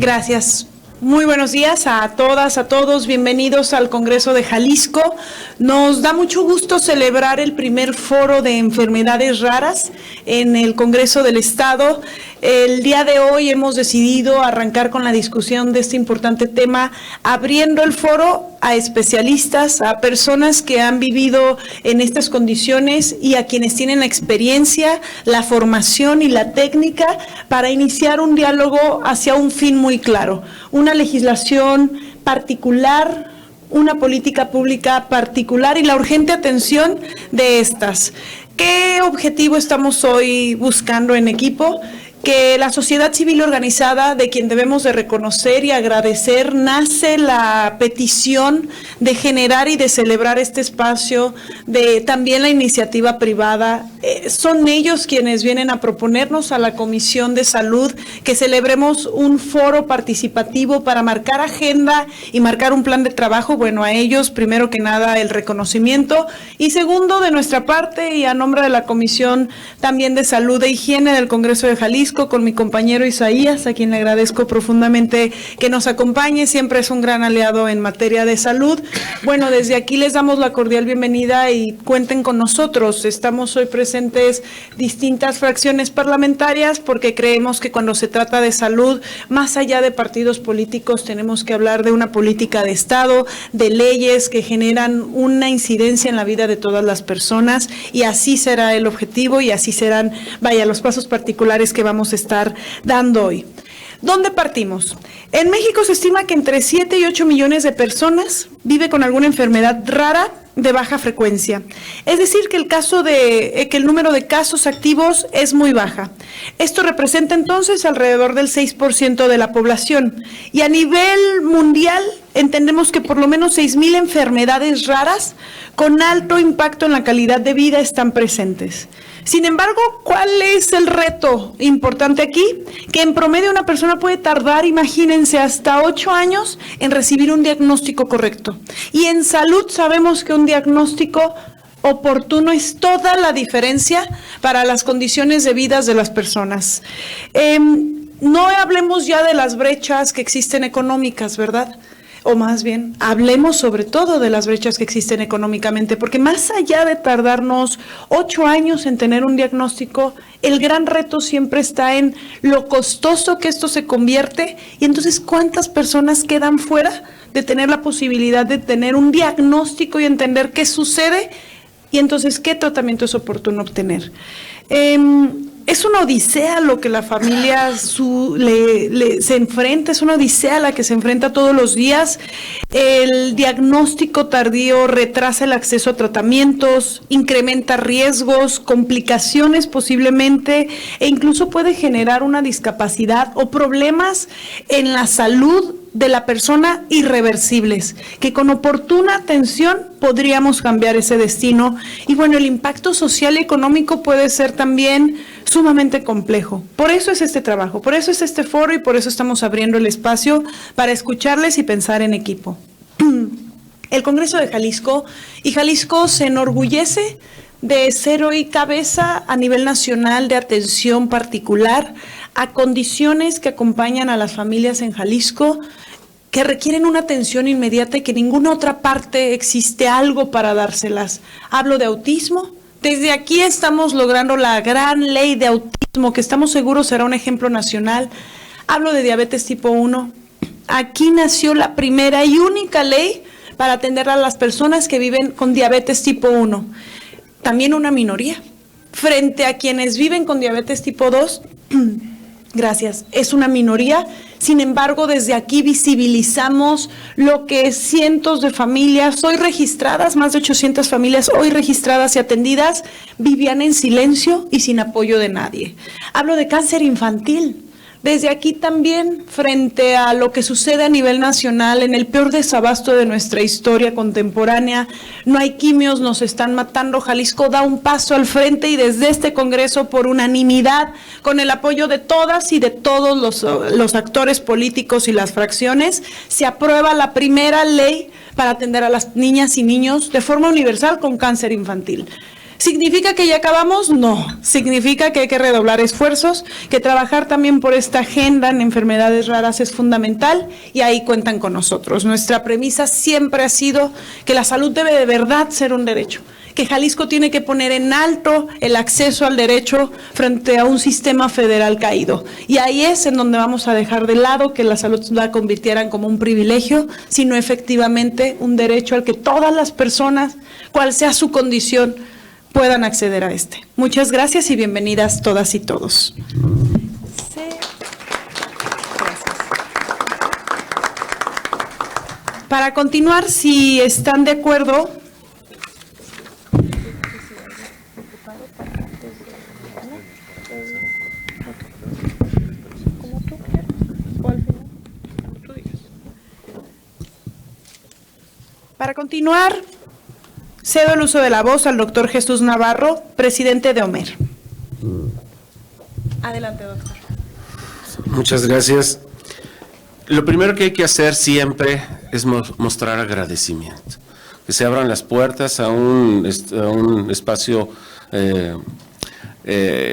Gracias. Muy buenos días a todas, a todos. Bienvenidos al Congreso de Jalisco. Nos da mucho gusto celebrar el primer foro de enfermedades raras en el Congreso del Estado. El día de hoy hemos decidido arrancar con la discusión de este importante tema, abriendo el foro a especialistas, a personas que han vivido en estas condiciones y a quienes tienen la experiencia, la formación y la técnica para iniciar un diálogo hacia un fin muy claro, una legislación particular, una política pública particular y la urgente atención de estas. ¿Qué objetivo estamos hoy buscando en equipo? Que la sociedad civil organizada, de quien debemos de reconocer y agradecer, nace la petición de generar y de celebrar este espacio, de también la iniciativa privada. Son ellos quienes vienen a proponernos a la Comisión de Salud que celebremos un foro participativo para marcar agenda y marcar un plan de trabajo. Bueno, a ellos, primero que nada, el reconocimiento. Y segundo, de nuestra parte y a nombre de la Comisión también de Salud e Higiene del Congreso de Jalisco, con mi compañero Isaías, a quien le agradezco profundamente que nos acompañe, siempre es un gran aliado en materia de salud. Bueno, desde aquí les damos la cordial bienvenida y cuenten con nosotros. Estamos hoy presentes distintas fracciones parlamentarias porque creemos que cuando se trata de salud, más allá de partidos políticos, tenemos que hablar de una política de Estado, de leyes que generan una incidencia en la vida de todas las personas, y así será el objetivo y así serán, los pasos particulares que vamos a estar dando hoy. ¿Dónde partimos? En México se estima que entre 7 y 8 millones de personas vive con alguna enfermedad rara de baja frecuencia. Es decir, que el número de casos activos es muy baja. Esto representa entonces alrededor del 6% de la población. Y a nivel mundial entendemos que por lo menos 6,000 enfermedades raras con alto impacto en la calidad de vida están presentes. Sin embargo, ¿cuál es el reto importante aquí? Que en promedio una persona puede tardar, imagínense, hasta 8 años en recibir un diagnóstico correcto. Y en salud sabemos que un diagnóstico oportuno es toda la diferencia para las condiciones de vida de las personas. No hablemos ya de las brechas que existen económicas, ¿verdad? O más bien, hablemos sobre todo de las brechas que existen económicamente, porque más allá de tardarnos 8 años en tener un diagnóstico, el gran reto siempre está en lo costoso que esto se convierte, y entonces cuántas personas quedan fuera de tener la posibilidad de tener un diagnóstico y entender qué sucede, y entonces qué tratamiento es oportuno obtener. Es una odisea lo que la familia se enfrenta, es una odisea a la que se enfrenta todos los días. El diagnóstico tardío retrasa el acceso a tratamientos, incrementa riesgos, complicaciones posiblemente, e incluso puede generar una discapacidad o problemas en la salud de la persona irreversibles, que con oportuna atención podríamos cambiar ese destino. Y bueno, el impacto social y económico puede ser también sumamente complejo. Por eso es este trabajo, por eso es este foro y por eso estamos abriendo el espacio para escucharles y pensar en equipo. El Congreso de Jalisco se enorgullece de ser hoy cabeza a nivel nacional de atención particular a condiciones que acompañan a las familias en Jalisco, que requieren una atención inmediata y que en ninguna otra parte existe algo para dárselas. Hablo de autismo. Desde aquí estamos logrando la gran ley de autismo, que estamos seguros será un ejemplo nacional. Hablo de diabetes tipo 1. Aquí nació la primera y única ley para atender a las personas que viven con diabetes tipo 1. También una minoría. Frente a quienes viven con diabetes tipo 2, gracias, es una minoría. Sin embargo, desde aquí visibilizamos lo que cientos de familias hoy registradas, más de 800 familias hoy registradas y atendidas, vivían en silencio y sin apoyo de nadie. Hablo de cáncer infantil. Desde aquí también, frente a lo que sucede a nivel nacional, en el peor desabasto de nuestra historia contemporánea, no hay quimios, nos están matando. Jalisco da un paso al frente y desde este Congreso, por unanimidad, con el apoyo de todas y de todos los actores políticos y las fracciones, se aprueba la primera ley para atender a las niñas y niños de forma universal con cáncer infantil. ¿Significa que ya acabamos? No. Significa que hay que redoblar esfuerzos, que trabajar también por esta agenda en enfermedades raras es fundamental y ahí cuentan con nosotros. Nuestra premisa siempre ha sido que la salud debe de verdad ser un derecho, que Jalisco tiene que poner en alto el acceso al derecho frente a un sistema federal caído. Y ahí es en donde vamos a dejar de lado que la salud la convirtieran como un privilegio, sino efectivamente un derecho al que todas las personas, cual sea su condición, puedan acceder a este. Muchas gracias y bienvenidas todas y todos. Para continuar, si están de acuerdo, cedo el uso de la voz al doctor Jesús Navarro, presidente de OMER. Adelante, doctor. Muchas gracias. Lo primero que hay que hacer siempre es mostrar agradecimiento. Que se abran las puertas a un espacio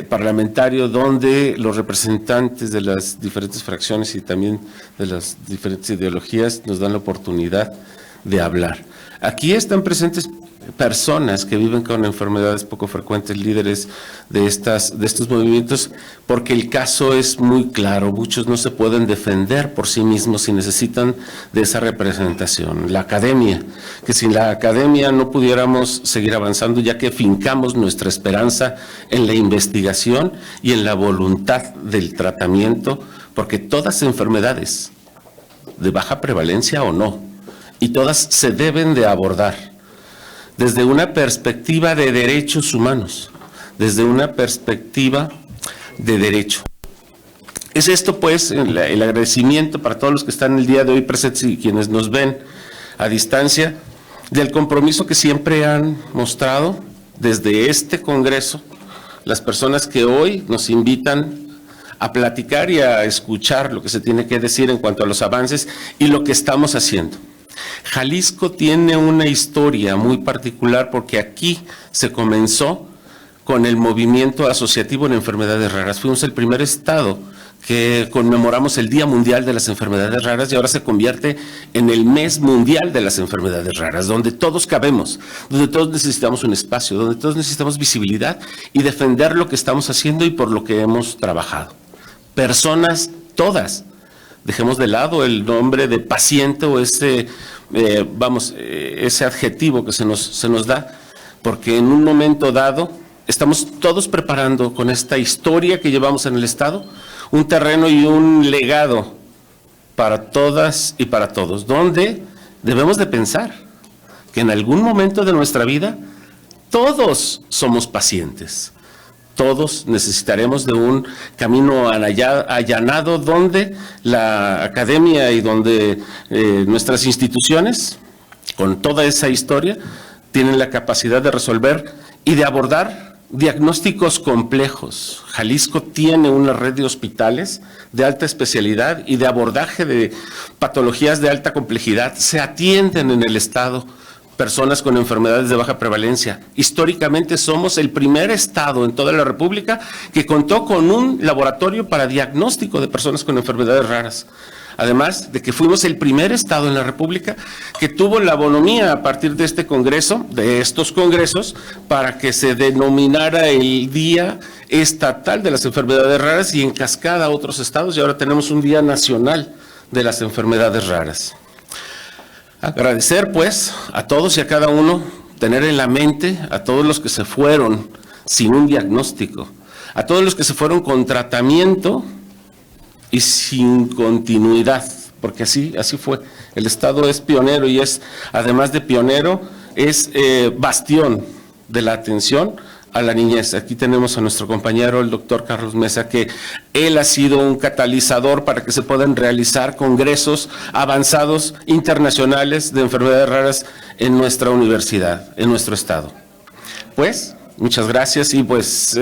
parlamentario donde los representantes de las diferentes fracciones y también de las diferentes ideologías nos dan la oportunidad de hablar. Aquí están presentes personas que viven con enfermedades poco frecuentes, líderes de estos movimientos, porque el caso es muy claro. Muchos no se pueden defender por sí mismos y necesitan de esa representación. La academia, que sin la academia no pudiéramos seguir avanzando, ya que fincamos nuestra esperanza en la investigación y en la voluntad del tratamiento, porque todas enfermedades, de baja prevalencia o no, y todas se deben de abordar desde una perspectiva de derechos humanos, desde una perspectiva de derecho. Es esto, pues, el agradecimiento para todos los que están el día de hoy presentes y quienes nos ven a distancia, del compromiso que siempre han mostrado desde este Congreso, las personas que hoy nos invitan a platicar y a escuchar lo que se tiene que decir en cuanto a los avances y lo que estamos haciendo. Jalisco tiene una historia muy particular porque aquí se comenzó con el movimiento asociativo en enfermedades raras. Fuimos el primer estado que conmemoramos el Día Mundial de las Enfermedades Raras y ahora se convierte en el Mes Mundial de las Enfermedades Raras, donde todos cabemos, donde todos necesitamos un espacio, donde todos necesitamos visibilidad y defender lo que estamos haciendo y por lo que hemos trabajado. Personas todas. Dejemos de lado el nombre de paciente o ese adjetivo que se nos da, porque en un momento dado estamos todos preparando con esta historia que llevamos en el Estado, un terreno y un legado para todas y para todos, donde debemos de pensar que en algún momento de nuestra vida todos somos pacientes. Todos necesitaremos de un camino allanado donde la academia y donde nuestras instituciones, con toda esa historia, tienen la capacidad de resolver y de abordar diagnósticos complejos. Jalisco tiene una red de hospitales de alta especialidad y de abordaje de patologías de alta complejidad. Se atienden en el Estado personas con enfermedades de baja prevalencia. Históricamente somos el primer estado en toda la República que contó con un laboratorio para diagnóstico de personas con enfermedades raras. Además de que fuimos el primer estado en la República que tuvo la bonomía a partir de este congreso, de estos congresos, para que se denominara el Día Estatal de las Enfermedades Raras y en cascada a otros estados, y ahora tenemos un Día Nacional de las Enfermedades Raras. Agradecer, pues, a todos y a cada uno, tener en la mente a todos los que se fueron sin un diagnóstico, a todos los que se fueron con tratamiento y sin continuidad, porque así fue. El Estado es pionero y es, además de pionero, es bastión de la atención a la niñez. Aquí tenemos a nuestro compañero, el doctor Carlos Mesa, que él ha sido un catalizador para que se puedan realizar congresos avanzados internacionales de enfermedades raras en nuestra universidad, en nuestro estado. Pues, muchas gracias y pues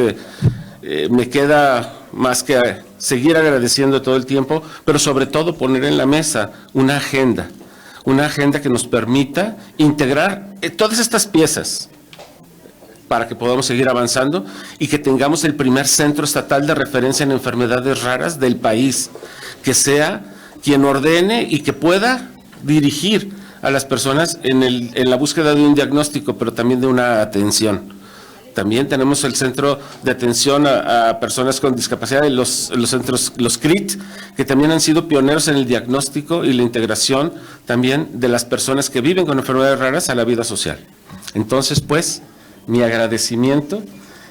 me queda más que seguir agradeciendo todo el tiempo, pero sobre todo poner en la mesa una agenda que nos permita integrar todas estas piezas. para que podamos seguir avanzando y que tengamos el primer centro estatal de referencia en enfermedades raras del país, que sea quien ordene y que pueda dirigir a las personas en la búsqueda de un diagnóstico, pero también de una atención. También tenemos el centro de atención a personas con discapacidad, los centros, los CRIT, que también han sido pioneros en el diagnóstico y la integración también de las personas que viven con enfermedades raras a la vida social. Entonces, pues, mi agradecimiento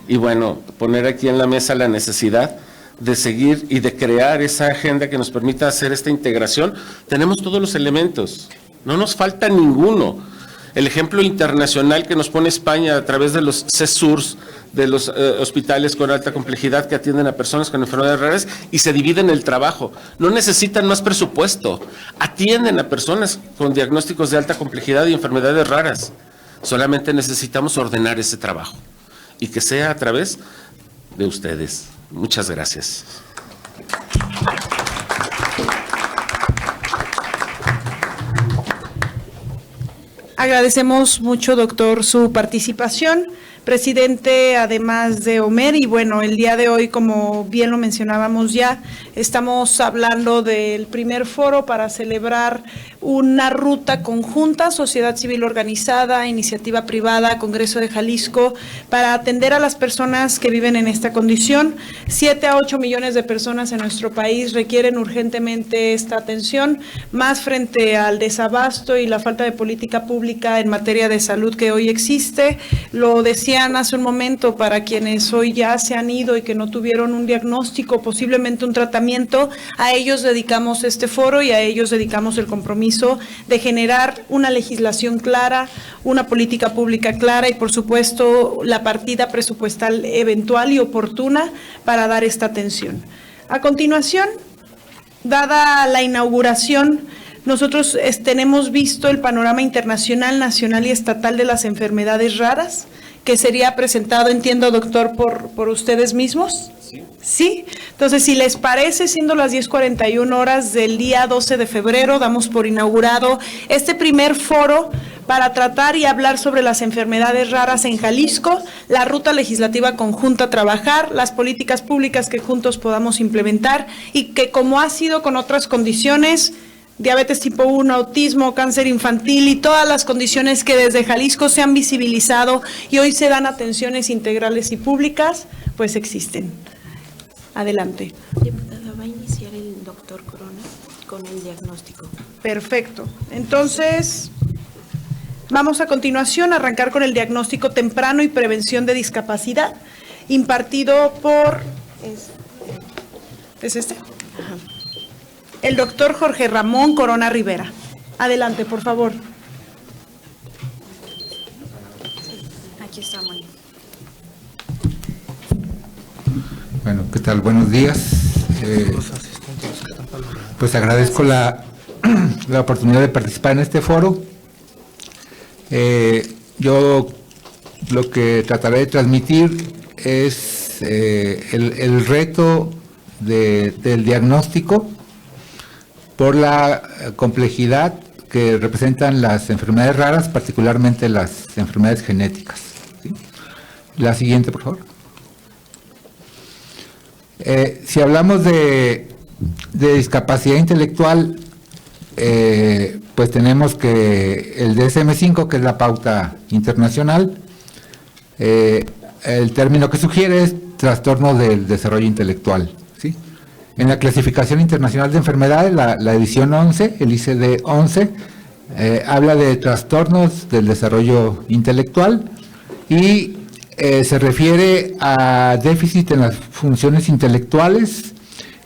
y bueno, poner aquí en la mesa la necesidad de seguir y de crear esa agenda que nos permita hacer esta integración. Tenemos todos los elementos, no nos falta ninguno. El ejemplo internacional que nos pone España a través de los CESURS, de los hospitales con alta complejidad que atienden a personas con enfermedades raras y se dividen el trabajo. No necesitan más presupuesto, atienden a personas con diagnósticos de alta complejidad y enfermedades raras. Solamente necesitamos ordenar ese trabajo y que sea a través de ustedes. Muchas gracias. Agradecemos mucho, doctor, su participación. Presidente, además de Omer, y bueno, el día de hoy, como bien lo mencionábamos ya, estamos hablando del primer foro para celebrar una ruta conjunta, sociedad civil organizada, iniciativa privada, Congreso de Jalisco, para atender a las personas que viven en esta condición. 7 a 8 millones de personas en nuestro país requieren urgentemente esta atención, más frente al desabasto y la falta de política pública en materia de salud que hoy existe. Lo decían hace un momento, para quienes hoy ya se han ido y que no tuvieron un diagnóstico, posiblemente un tratamiento, a ellos dedicamos este foro y a ellos dedicamos el compromiso de generar una legislación clara, una política pública clara y, por supuesto, la partida presupuestal eventual y oportuna para dar esta atención. A continuación, dada la inauguración, nosotros tenemos visto el panorama internacional, nacional y estatal de las enfermedades raras, que sería presentado, entiendo, doctor, por ustedes mismos. Sí. ¿Sí? Entonces, si les parece, siendo las 10:41 horas del día 12 de febrero, damos por inaugurado este primer foro para tratar y hablar sobre las enfermedades raras en Jalisco, la ruta legislativa conjunta a trabajar, las políticas públicas que juntos podamos implementar y que, como ha sido con otras condiciones, diabetes tipo 1, autismo, cáncer infantil y todas las condiciones que desde Jalisco se han visibilizado y hoy se dan atenciones integrales y públicas, pues existen. Adelante. Diputada, va a iniciar el doctor Corona con el diagnóstico. Perfecto. Entonces, vamos a continuación a arrancar con el diagnóstico temprano y prevención de discapacidad, impartido por... ¿Es este? Ajá. El doctor Jorge Ramón Corona Rivera. Adelante, por favor. Aquí estamos. Bueno, ¿qué tal? Buenos días. Pues agradezco la oportunidad de participar en este foro. Yo lo que trataré de transmitir es el reto del diagnóstico por la complejidad que representan las enfermedades raras, particularmente las enfermedades genéticas. ¿Sí? La siguiente, por favor. Si hablamos de discapacidad intelectual, pues tenemos que el DSM-5, que es la pauta internacional, el término que sugiere es trastorno del desarrollo intelectual. ¿Sí? En la clasificación internacional de enfermedades, la edición 11, el ICD-11, habla de trastornos del desarrollo intelectual y se refiere a déficit en las funciones intelectuales,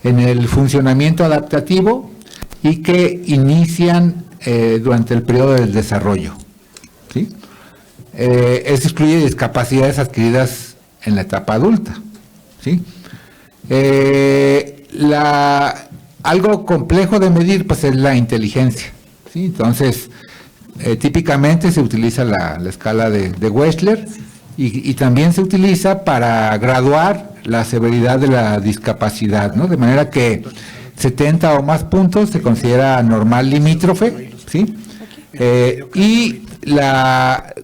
en el funcionamiento adaptativo y que inician durante el periodo del desarrollo. ¿Sí? Esto excluye discapacidades adquiridas en la etapa adulta. ¿Sí? Algo complejo de medir pues es la inteligencia. ¿Sí? Entonces, típicamente se utiliza la escala de Wechsler y también se utiliza para graduar la severidad de la discapacidad, ¿no? De manera que 70 o más puntos se considera normal limítrofe, ¿sí? Y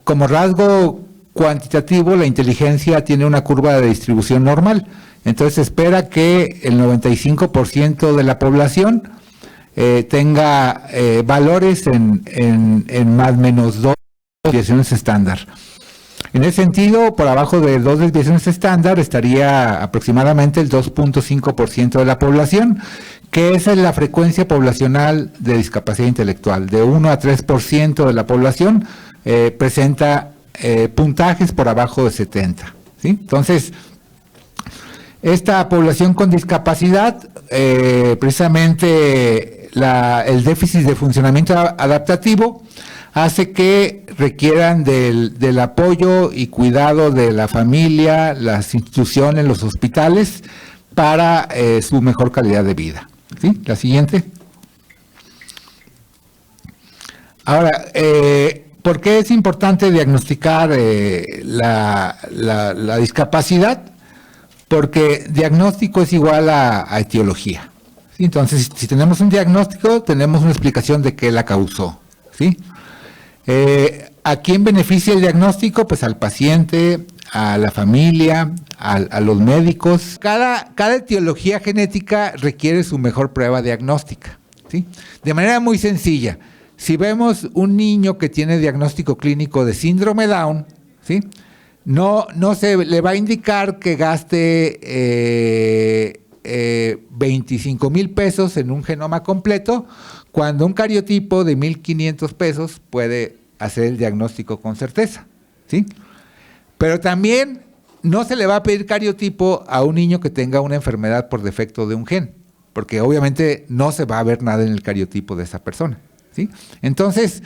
como rasgo cuantitativo, la inteligencia tiene una curva de distribución normal. Entonces se espera que el 95% de la población tenga valores en más menos 2 desviaciones estándar. En ese sentido, por abajo de 2 desviaciones estándar estaría aproximadamente el 2.5% de la población, que esa es la frecuencia poblacional de discapacidad intelectual. De 1 a 3% de la población presenta puntajes por abajo de 70. ¿Sí? Entonces, esta población con discapacidad, precisamente el déficit de funcionamiento adaptativo hace que requieran del apoyo y cuidado de la familia, las instituciones, los hospitales, para su mejor calidad de vida. ¿Sí? La siguiente. Ahora, ¿por qué es importante diagnosticar la discapacidad? Porque diagnóstico es igual a etiología. ¿Sí? Entonces, si tenemos un diagnóstico, tenemos una explicación de qué la causó. ¿Sí? ¿A quién beneficia el diagnóstico? Pues al paciente, a la familia, a los médicos. Cada etiología genética requiere su mejor prueba diagnóstica. ¿Sí? De manera muy sencilla, si vemos un niño que tiene diagnóstico clínico de síndrome Down, ¿sí? No se le va a indicar que gaste 25,000 pesos en un genoma completo, cuando un cariotipo de 1,500 pesos puede hacer el diagnóstico con certeza. ¿Sí? Pero también no se le va a pedir cariotipo a un niño que tenga una enfermedad por defecto de un gen, porque obviamente no se va a ver nada en el cariotipo de esa persona. ¿Sí? Entonces,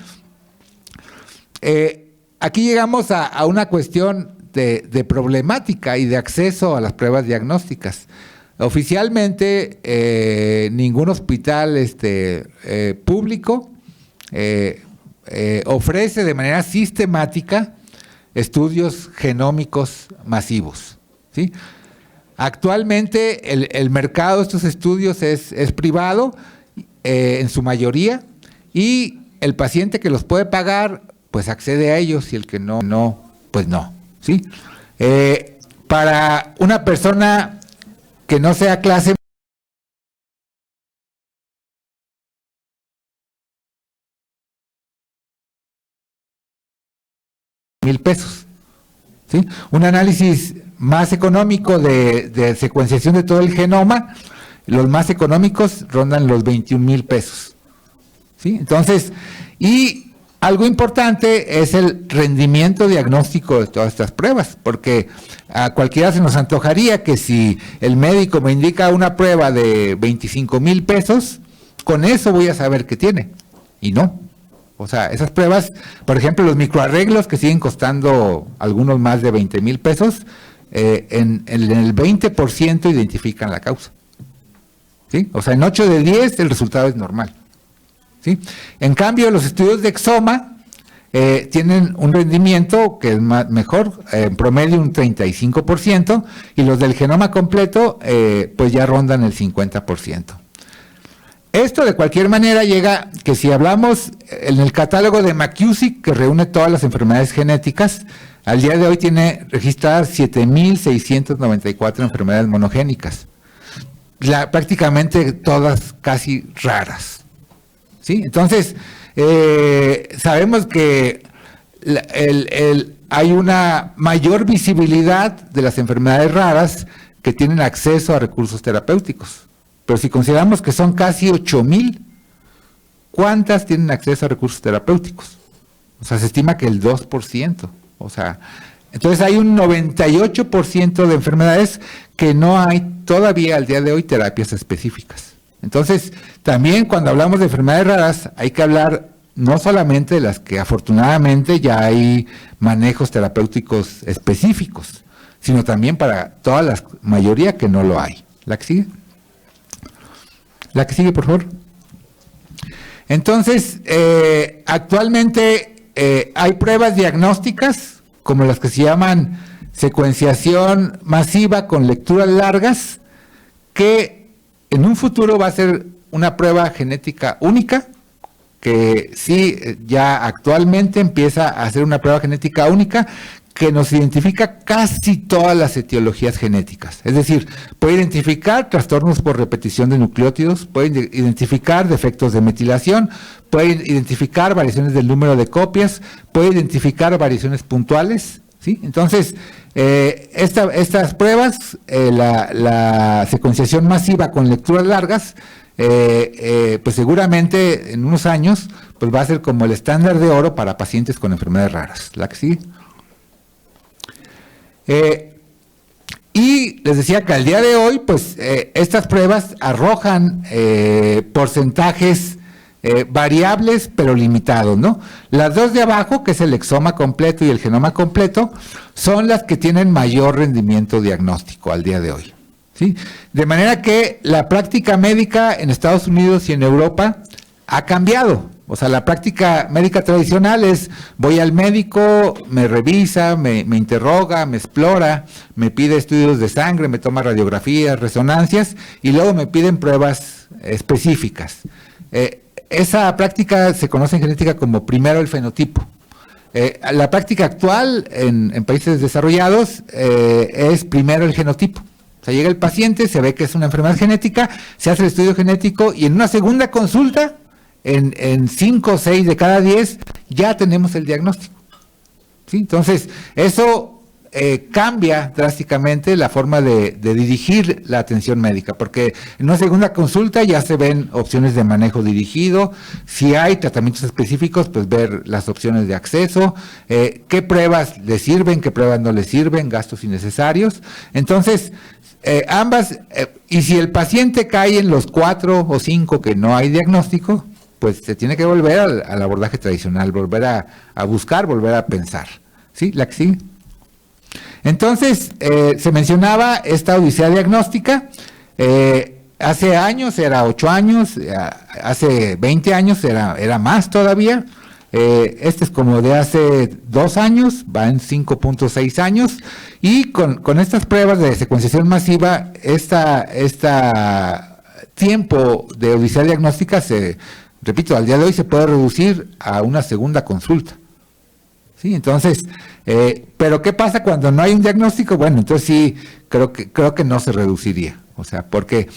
aquí llegamos a una cuestión de problemática y de acceso a las pruebas diagnósticas. Oficialmente, ningún hospital público ofrece de manera sistemática estudios genómicos masivos. ¿Sí? Actualmente, el mercado de estos estudios es privado en su mayoría, y el paciente que los puede pagar, pues accede a ellos, y el que no, pues no. ¿Sí? Para una persona que no sea clase $1,000. ¿Sí? Un análisis más económico de secuenciación de todo el genoma, los más económicos rondan los 21,000 pesos. ¿Sí? Entonces, y algo importante es el rendimiento diagnóstico de todas estas pruebas, porque a cualquiera se nos antojaría que si el médico me indica una prueba de 25,000 pesos, con eso voy a saber qué tiene, y no. O sea, esas pruebas, por ejemplo, los microarreglos que siguen costando algunos más de 20,000 pesos, en el 20% identifican la causa. ¿Sí? O sea, en 8 de 10 el resultado es normal. ¿Sí? En cambio, los estudios de exoma tienen un rendimiento que es mejor, en promedio un 35%, y los del genoma completo pues ya rondan el 50%. Esto de cualquier manera llega que si hablamos en el catálogo de McKusick, que reúne todas las enfermedades genéticas, al día de hoy tiene registradas 7,694 enfermedades monogénicas, prácticamente todas casi raras. ¿Sí? Entonces, sabemos que hay una mayor visibilidad de las enfermedades raras que tienen acceso a recursos terapéuticos. Pero si consideramos que son casi 8,000, ¿cuántas tienen acceso a recursos terapéuticos? O sea, se estima que el 2%. O sea, entonces hay un 98% de enfermedades que no hay todavía al día de hoy terapias específicas. Entonces, también cuando hablamos de enfermedades raras, hay que hablar no solamente de las que afortunadamente ya hay manejos terapéuticos específicos, sino también para toda la mayoría que no lo hay. ¿La que sigue? La que sigue, por favor. Entonces, actualmente hay pruebas diagnósticas, como las que se llaman secuenciación masiva con lecturas largas, que en un futuro va a ser una prueba genética única, que sí, ya actualmente empieza a ser una prueba genética única, que nos identifica casi todas las etiologías genéticas. Es decir, puede identificar trastornos por repetición de nucleótidos, puede identificar defectos de metilación, puede identificar variaciones del número de copias, puede identificar variaciones puntuales, ¿sí? Entonces, estas pruebas, la secuenciación masiva con lecturas largas, pues seguramente en unos años pues va a ser como el estándar de oro para pacientes con enfermedades raras. ¿La que sigue? Y les decía que al día de hoy, pues estas pruebas arrojan porcentajes variables pero limitados, ¿no? Las dos de abajo, que es el exoma completo y el genoma completo, son las que tienen mayor rendimiento diagnóstico al día de hoy, ¿sí? De manera que la práctica médica en Estados Unidos y en Europa ha cambiado. O sea, la práctica médica tradicional es, voy al médico, me revisa, me interroga, me explora, me pide estudios de sangre, me toma radiografías, resonancias, y luego me piden pruebas específicas. Esa práctica se conoce en genética como primero el fenotipo. La práctica actual en países desarrollados es primero el genotipo. O sea, llega el paciente, se ve que es una enfermedad genética, se hace el estudio genético y en una segunda consulta, en 5 o 6 de cada 10, ya tenemos el diagnóstico, ¿sí? Entonces, eso cambia drásticamente la forma de dirigir la atención médica, porque en una segunda consulta ya se ven opciones de manejo dirigido, si hay tratamientos específicos, pues ver las opciones de acceso, qué pruebas le sirven, qué pruebas no le sirven, gastos innecesarios. Entonces, ambas, y si el paciente cae en los 4 o 5 que no hay diagnóstico, pues se tiene que volver al abordaje tradicional, volver a buscar, volver a pensar. ¿Sí? ¿La que sigue? Entonces, se mencionaba esta odisea diagnóstica. Hace años, era 8 años, hace 20 años era más todavía. Este es como de hace 2 años, va en 5.6 años, y con estas pruebas de secuenciación masiva, esta tiempo de odisea diagnóstica repito, al día de hoy se puede reducir a una segunda consulta. ¿Sí? Entonces, pero ¿qué pasa cuando no hay un diagnóstico? Bueno, entonces sí, creo que no se reduciría. O sea, porque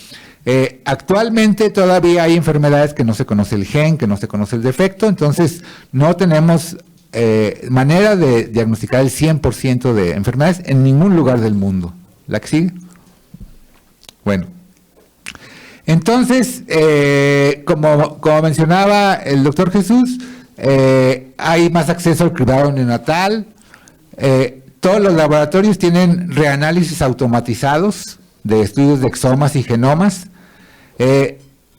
actualmente todavía hay enfermedades que no se conoce el gen, que no se conoce el defecto, entonces no tenemos manera de diagnosticar el 100% de enfermedades en ningún lugar del mundo. ¿La que sigue? Bueno. Entonces, como mencionaba el doctor Jesús, hay más acceso al cribado neonatal, todos los laboratorios tienen reanálisis automatizados de estudios de exomas y genomas,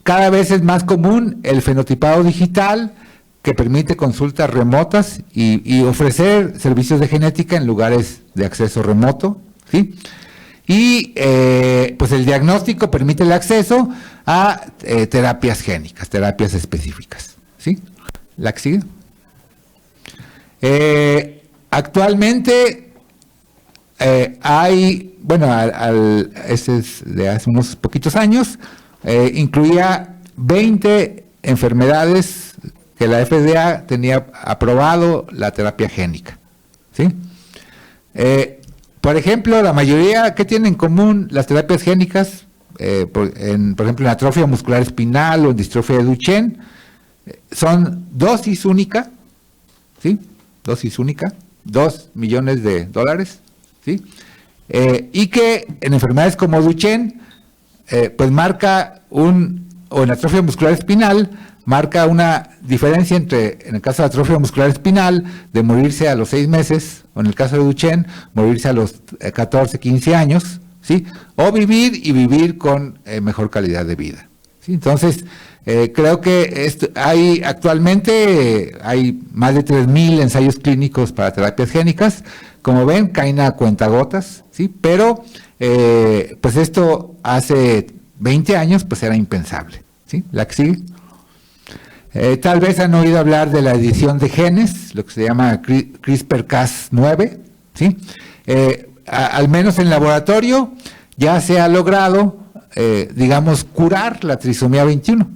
cada vez es más común el fenotipado digital, que permite consultas remotas y ofrecer servicios de genética en lugares de acceso remoto, ¿sí? Y pues el diagnóstico permite el acceso a terapias génicas, terapias específicas, ¿sí? ¿La que sigue? Actualmente hay, bueno, ese es de hace unos poquitos años, incluía 20 enfermedades que la FDA tenía aprobado la terapia génica, ¿sí? Por ejemplo, la mayoría, ¿qué tienen en común las terapias génicas? Por ejemplo, en atrofia muscular espinal o en distrofia de Duchenne, son dosis única, ¿sí? Dosis única, $2 millones, ¿sí? Y que en enfermedades como Duchenne, pues marca o en atrofia muscular espinal, marca una diferencia entre, en el caso de atrofia muscular espinal, de morirse a los 6 meses, o en el caso de Duchenne, morirse a los 14, 15 años, ¿sí? O vivir con mejor calidad de vida, ¿sí? Entonces, creo que actualmente hay más de 3,000 ensayos clínicos para terapias génicas. Como ven, caen a cuentagotas, ¿sí? Pero, pues esto hace 20 años, pues era impensable, ¿sí? ¿La que sigue? Tal vez han oído hablar de la edición de genes, lo que se llama CRISPR-Cas9, ¿sí? Al menos en laboratorio ya se ha logrado, digamos, curar la trisomía 21,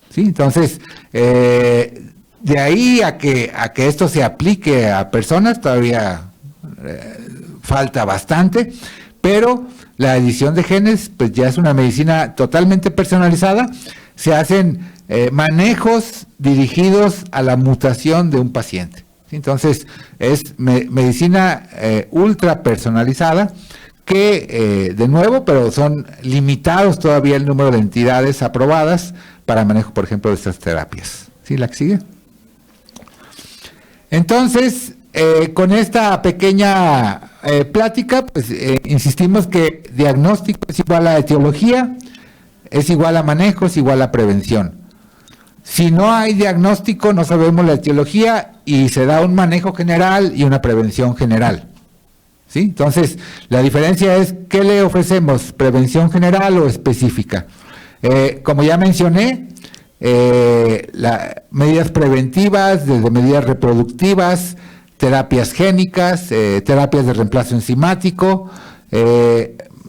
¿sí? Entonces, de ahí a que esto se aplique a personas, todavía falta bastante, pero la edición de genes pues ya es una medicina totalmente personalizada, se hacen manejos dirigidos a la mutación de un paciente. Entonces, es medicina ultra personalizada que, de nuevo, pero son limitados todavía el número de entidades aprobadas para manejo, por ejemplo, de estas terapias. ¿Sí? ¿La que sigue? Entonces, con esta pequeña plática, pues insistimos que diagnóstico es igual a etiología, es igual a manejo, es igual a prevención. Si no hay diagnóstico, no sabemos la etiología y se da un manejo general y una prevención general. ¿Sí? Entonces, la diferencia es ¿qué le ofrecemos? ¿Prevención general o específica? Como ya mencioné, medidas preventivas, desde medidas reproductivas, terapias génicas, terapias de reemplazo enzimático,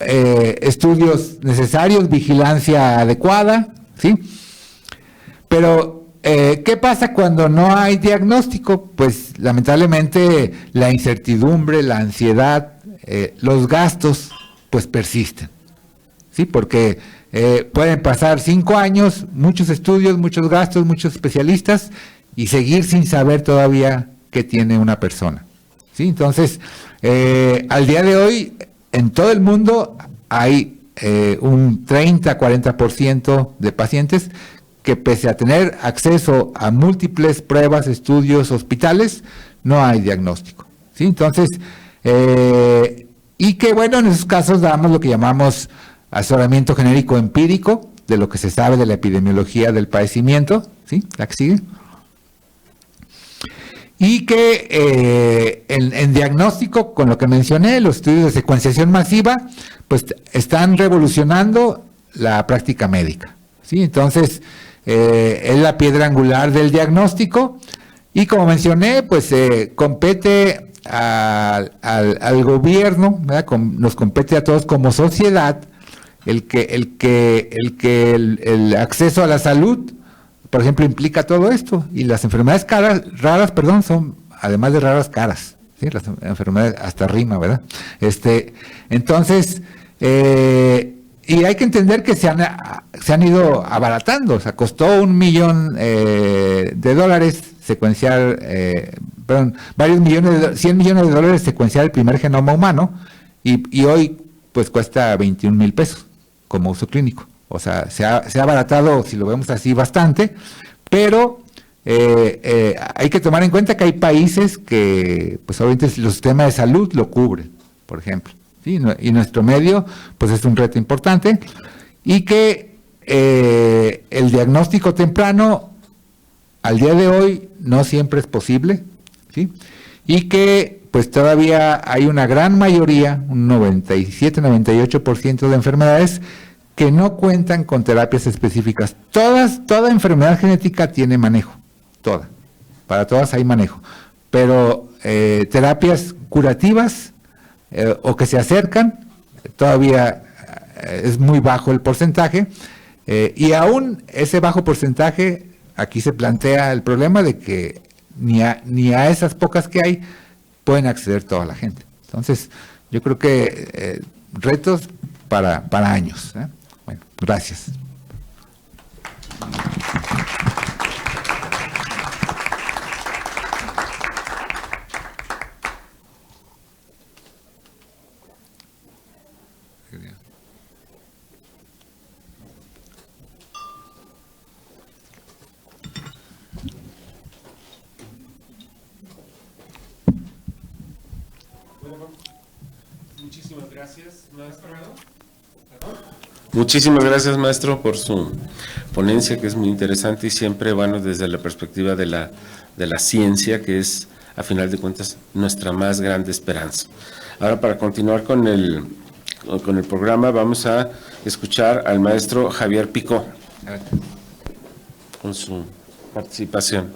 estudios necesarios, vigilancia adecuada, ¿sí? Pero, ¿qué pasa cuando no hay diagnóstico? Pues, lamentablemente, la incertidumbre, la ansiedad, los gastos, pues persisten, ¿sí? Porque pueden pasar 5 años, muchos estudios, muchos gastos, muchos especialistas, y seguir sin saber todavía qué tiene una persona, ¿sí? Entonces, al día de hoy, en todo el mundo hay un 30-40% de pacientes que pese a tener acceso a múltiples pruebas, estudios, hospitales, no hay diagnóstico, ¿sí? Entonces, y que bueno, en esos casos damos lo que llamamos asesoramiento genérico empírico, de lo que se sabe de la epidemiología del padecimiento, ¿sí? La que sigue. Y que en diagnóstico, con lo que mencioné, los estudios de secuenciación masiva, pues están revolucionando la práctica médica, ¿sí? Entonces, es la piedra angular del diagnóstico y como mencioné, pues compete al gobierno, ¿verdad? Nos compete a todos como sociedad el acceso a la salud, por ejemplo, implica todo esto, y las enfermedades raras, son, además de raras, caras, ¿sí? Las enfermedades, hasta rima, ¿verdad? Entonces, y hay que entender que se han ido abaratando, o sea, costó $1 millón de dólares secuenciar, varios millones, $100 millones de dólares secuenciar el primer genoma humano, y hoy pues cuesta 21,000 pesos como uso clínico. O sea, se ha abaratado, si lo vemos así, bastante, pero hay que tomar en cuenta que hay países que, pues obviamente, los sistemas de salud lo cubren, por ejemplo, ¿sí? Y nuestro medio, pues es un reto importante, y que el diagnóstico temprano, al día de hoy, no siempre es posible, ¿sí? Y que, pues todavía hay una gran mayoría, un 97-98% de enfermedades que no cuentan con terapias específicas. Toda enfermedad genética tiene manejo, toda. Para todas hay manejo. Pero terapias curativas o que se acercan, todavía es muy bajo el porcentaje. Y aún ese bajo porcentaje, aquí se plantea el problema de que ni a esas pocas que hay pueden acceder toda la gente. Entonces, yo creo que retos para años, ¿eh? Bueno, gracias. Muchísimas gracias, maestro. Muchísimas gracias, maestro, por su ponencia, que es muy interesante y siempre, bueno, desde la perspectiva de la ciencia, que es, a final de cuentas, nuestra más grande esperanza. Ahora, para continuar con el programa, vamos a escuchar al maestro Javier Picó con su participación.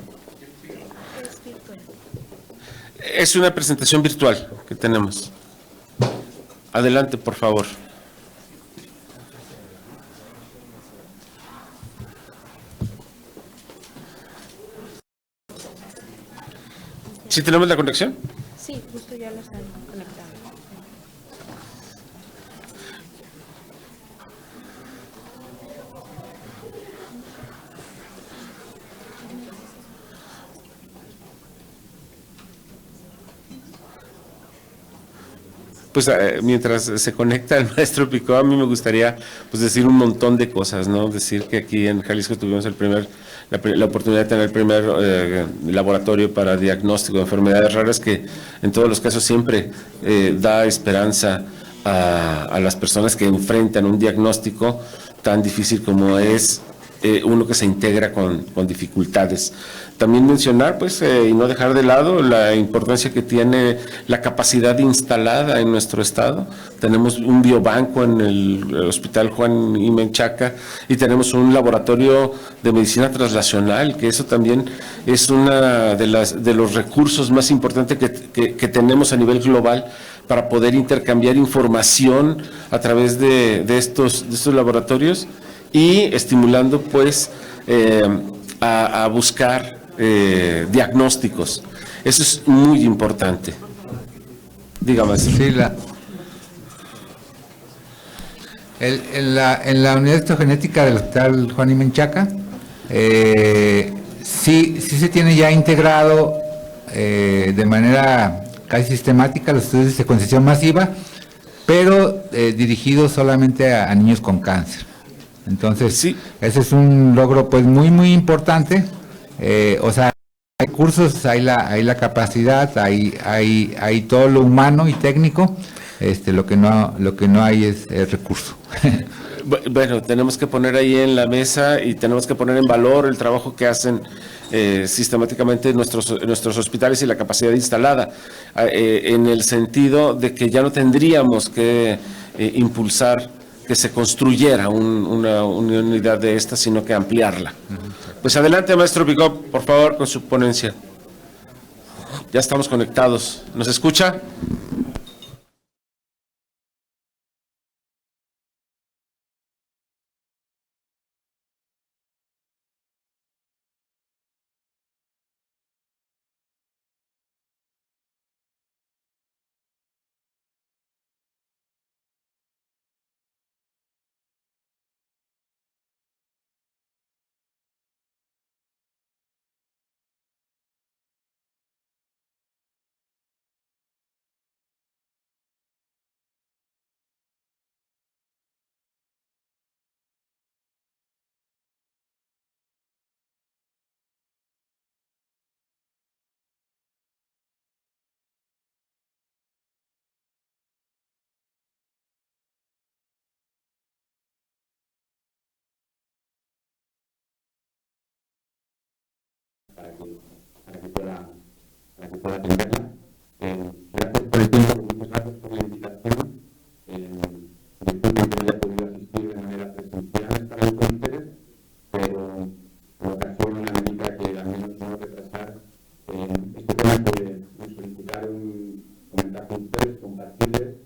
Es una presentación virtual que tenemos. Adelante, por favor. ¿Sí tenemos la conexión? Sí, justo ya lo están Pues mientras se conecta el maestro Picó, a mí me gustaría pues decir un montón de cosas, ¿no? Decir que aquí en Jalisco tuvimos la oportunidad de tener el primer laboratorio para diagnóstico de enfermedades raras, que en todos los casos siempre da esperanza a las personas que enfrentan un diagnóstico tan difícil como es uno que se integra con dificultades. También mencionar, pues, y no dejar de lado la importancia que tiene la capacidad instalada en nuestro estado. Tenemos un biobanco en el Hospital Juan I. Menchaca y tenemos un laboratorio de medicina translacional, que eso también es una de los recursos más importantes que tenemos a nivel global para poder intercambiar información a través de estos laboratorios y estimulando, pues, a buscar diagnósticos. Eso es muy importante. Dígame. Sí, en la unidad de histogenética del Hospital Juan I. Menchaca, sí se tiene ya integrado de manera casi sistemática los estudios de secuenciación masiva, pero dirigidos solamente a niños con cáncer. Entonces, sí, ese es un logro pues muy importante. O sea, hay recursos, hay la capacidad, hay todo lo humano y técnico. Lo que no hay es el recurso. Bueno, tenemos que poner ahí en la mesa y tenemos que poner en valor el trabajo que hacen sistemáticamente nuestros hospitales y la capacidad instalada, en el sentido de que ya no tendríamos que impulsar que se construyera una unidad de esta, sino que ampliarla. Pues adelante, maestro Picó, por favor, con su ponencia. Ya estamos conectados. ¿Nos escucha? Para que pueda atenderla. Gracias por el tiempo, muchas gracias por la invitación. Disculpen que no haya podido asistir de manera presencial, estar ahí con ustedes, pero por ocasión amerita que al menos no retrasar este tema que nos solicitaron comentar con ustedes, compartirles,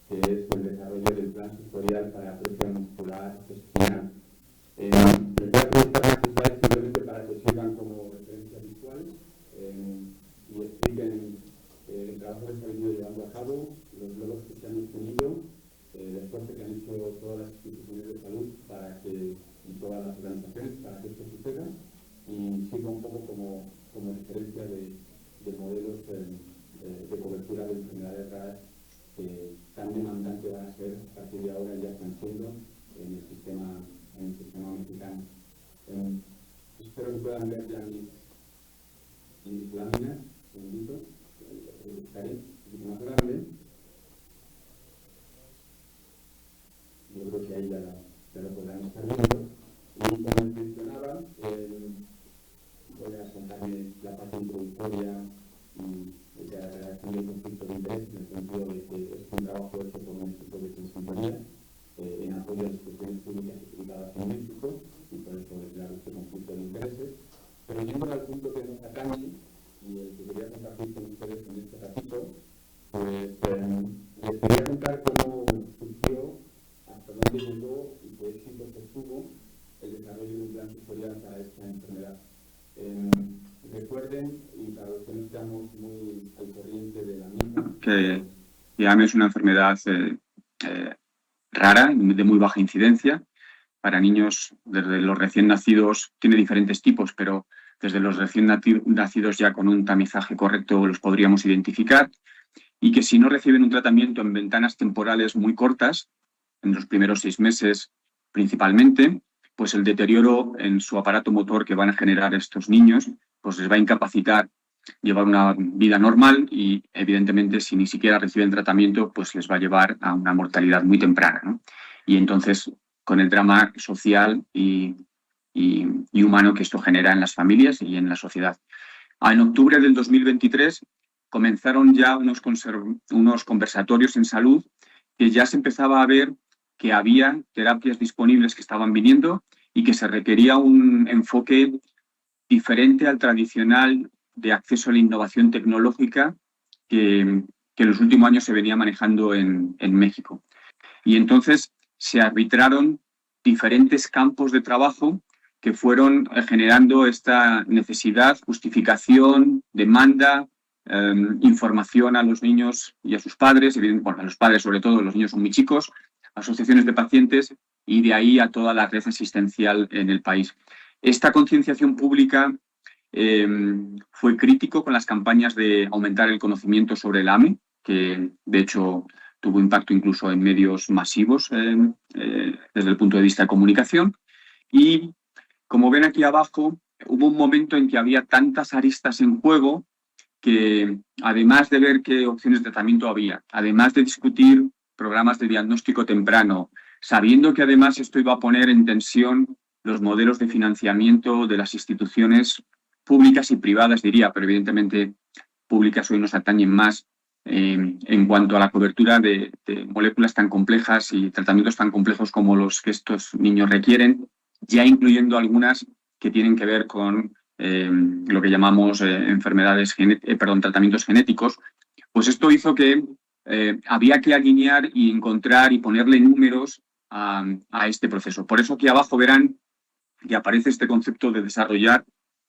que es el desarrollo del plan sectorial para atrofia muscular espinal. Les voy a presentar unas slides simplemente para que sirvan como referencia visual y expliquen el trabajo que se ha venido llevando a cabo, los logros que se han obtenido, el esfuerzo que han hecho todas las instituciones de salud y todas las organizaciones para que esto suceda, y sirva un poco como referencia de modelos de cobertura de enfermedades raras que tan demandantes van a ser a partir de ahora, ya están siendo en el sistema mexicano. Espero que puedan ver ya mis láminas, un segundito, buscaré un poquito más grande. Yo creo que ahí ya lo podrán estar viendo. Y como les mencionaba, voy a contarme la parte introductoria y de la redacción del conflicto de interés, en el sentido de que es un trabajo hecho por un equipo de consultoría en apoyo a instituciones públicas y privadas en México, y por eso declaro este conflicto de intereses. Pero yendo al punto que nos atañe y el que quería compartir con ustedes en este ratito, pues les quería contar cómo surgió, hasta dónde llegó y qué éxitos obtuvo el desarrollo de un plan sectorial para esta enfermedad. Recuerden, y para los que no estamos muy al corriente de la misma, que IAME es una enfermedad rara, de muy baja incidencia. Para niños, desde los recién nacidos, tiene diferentes tipos, pero desde los recién nacidos ya con un tamizaje correcto los podríamos identificar. y que si no reciben un tratamiento en ventanas temporales muy cortas, en los primeros 6 meses principalmente, pues el deterioro en su aparato motor que van a generar estos niños, pues les va a incapacitar llevar una vida normal y, evidentemente, si ni siquiera reciben tratamiento, pues les va a llevar a una mortalidad muy temprana, ¿no? Y entonces, con el drama social y humano que esto genera en las familias y en la sociedad. En octubre del 2023 comenzaron ya unos conversatorios en salud que ya se empezaba a ver que había terapias disponibles que estaban viniendo y que se requería un enfoque diferente al tradicional de acceso a la innovación tecnológica que en los últimos años se venía manejando en México. Y entonces se arbitraron diferentes campos de trabajo que fueron generando esta necesidad, justificación, demanda, información a los niños y a sus padres, bueno, a los padres sobre todo, los niños son muy chicos, asociaciones de pacientes y de ahí a toda la red asistencial en el país. Esta concienciación pública fue crítico con las campañas de aumentar el conocimiento sobre el AME, que de hecho tuvo impacto incluso en medios masivos desde el punto de vista de comunicación. Y como ven aquí abajo, hubo un momento en que había tantas aristas en juego que, además de ver qué opciones de tratamiento había, además de discutir programas de diagnóstico temprano, sabiendo que además esto iba a poner en tensión los modelos de financiamiento de las instituciones públicas y privadas, diría, pero evidentemente públicas hoy nos atañen más en cuanto a la cobertura de moléculas tan complejas y tratamientos tan complejos como los que estos niños requieren, ya incluyendo algunas que tienen que ver con lo que llamamos tratamientos genéticos. Pues esto hizo que había que alinear y encontrar y ponerle números a este proceso. Por eso aquí abajo verán que aparece este concepto de desarrollar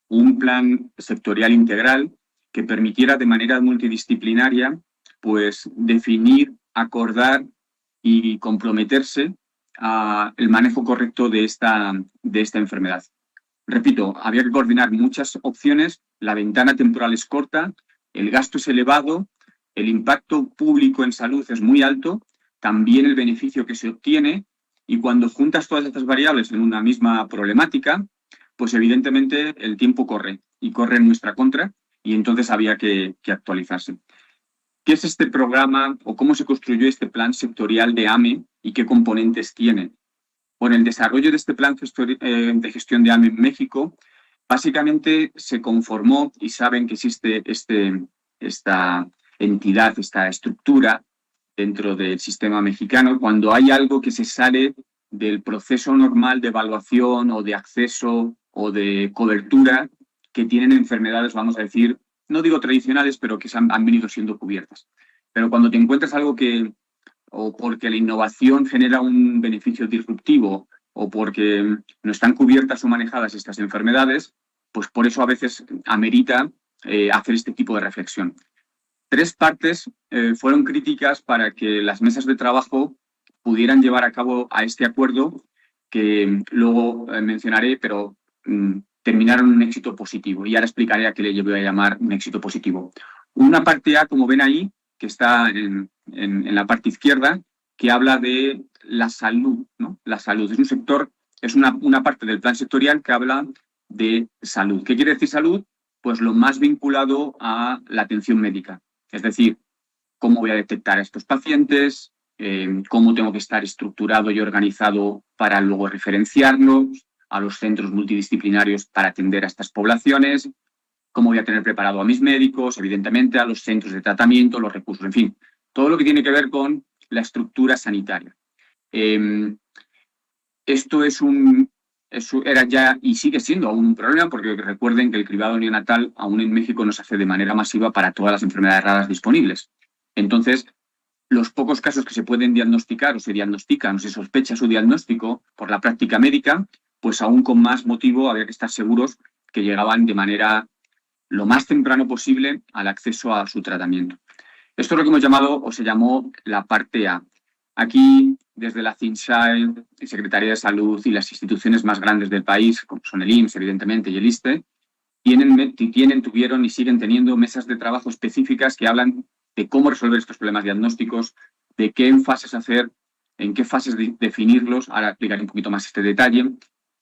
un plan sectorial integral que permitiera de manera multidisciplinaria pues definir, acordar y comprometerse a el manejo correcto de esta enfermedad. Repito, había que coordinar muchas opciones, la ventana temporal es corta, el gasto es elevado, el impacto público en salud es muy alto, también el beneficio que se obtiene, y cuando juntas todas estas variables en una misma problemática, pues evidentemente el tiempo corre y corre en nuestra contra y entonces había que actualizarse. ¿Qué es este programa o cómo se construyó este plan sectorial de AME y qué componentes tiene? Bueno, el desarrollo de este plan de gestión de AME en México básicamente se conformó, y saben que existe esta entidad, esta estructura dentro del sistema mexicano, cuando hay algo que se sale del proceso normal de evaluación o de acceso o de cobertura que tienen enfermedades, vamos a decir, no digo tradicionales, pero que han venido siendo cubiertas. Pero cuando te encuentras algo o porque la innovación genera un beneficio disruptivo o porque no están cubiertas o manejadas estas enfermedades, pues por eso a veces amerita hacer este tipo de reflexión. 3 partes fueron críticas para que las mesas de trabajo pudieran llevar a cabo a este acuerdo que luego mencionaré, pero terminaron en un éxito positivo. Y ahora explicaré a qué le voy a llamar un éxito positivo. Una parte A, como ven ahí, que está en la parte izquierda, que habla de la salud, ¿no? La salud es un sector, es una parte del plan sectorial que habla de salud. ¿Qué quiere decir salud? Pues lo más vinculado a la atención médica. Es decir, cómo voy a detectar a estos pacientes, cómo tengo que estar estructurado y organizado para luego referenciarlos a los centros multidisciplinarios para atender a estas poblaciones, cómo voy a tener preparado a mis médicos, evidentemente a los centros de tratamiento, los recursos, en fin, todo lo que tiene que ver con la estructura sanitaria. Esto era ya y sigue siendo aún un problema, porque recuerden que el cribado neonatal aún en México no se hace de manera masiva para todas las enfermedades raras disponibles. Entonces, los pocos casos que se pueden diagnosticar o se diagnostican o se sospecha su diagnóstico por la práctica médica, pues aún con más motivo había que estar seguros que llegaban de manera lo más temprano posible al acceso a su tratamiento. Esto es lo que hemos llamado o se llamó la parte A. Aquí, desde la CINSAE, Secretaría de Salud y las instituciones más grandes del país, como son el IMSS, evidentemente, y el ISSSTE, tuvieron y siguen teniendo mesas de trabajo específicas que hablan de cómo resolver estos problemas diagnósticos, de qué fases hacer, en qué fases definirlos. Ahora explicaré un poquito más este detalle.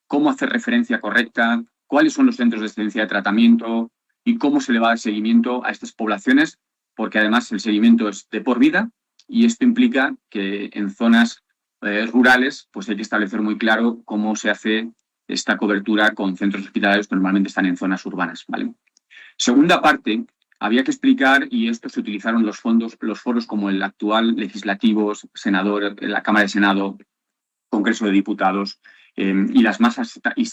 Cómo hacer referencia correcta, cuáles son los centros de excelencia de tratamiento y cómo se le va a dar seguimiento a estas poblaciones, porque además el seguimiento es de por vida y esto implica que en zonas rurales pues hay que establecer muy claro cómo se hace esta cobertura con centros hospitalarios que normalmente están en zonas urbanas, ¿vale? Segunda parte, había que explicar, y esto se utilizaron los foros como el actual legislativos, senador, la Cámara de Senado, Congreso de Diputados y las más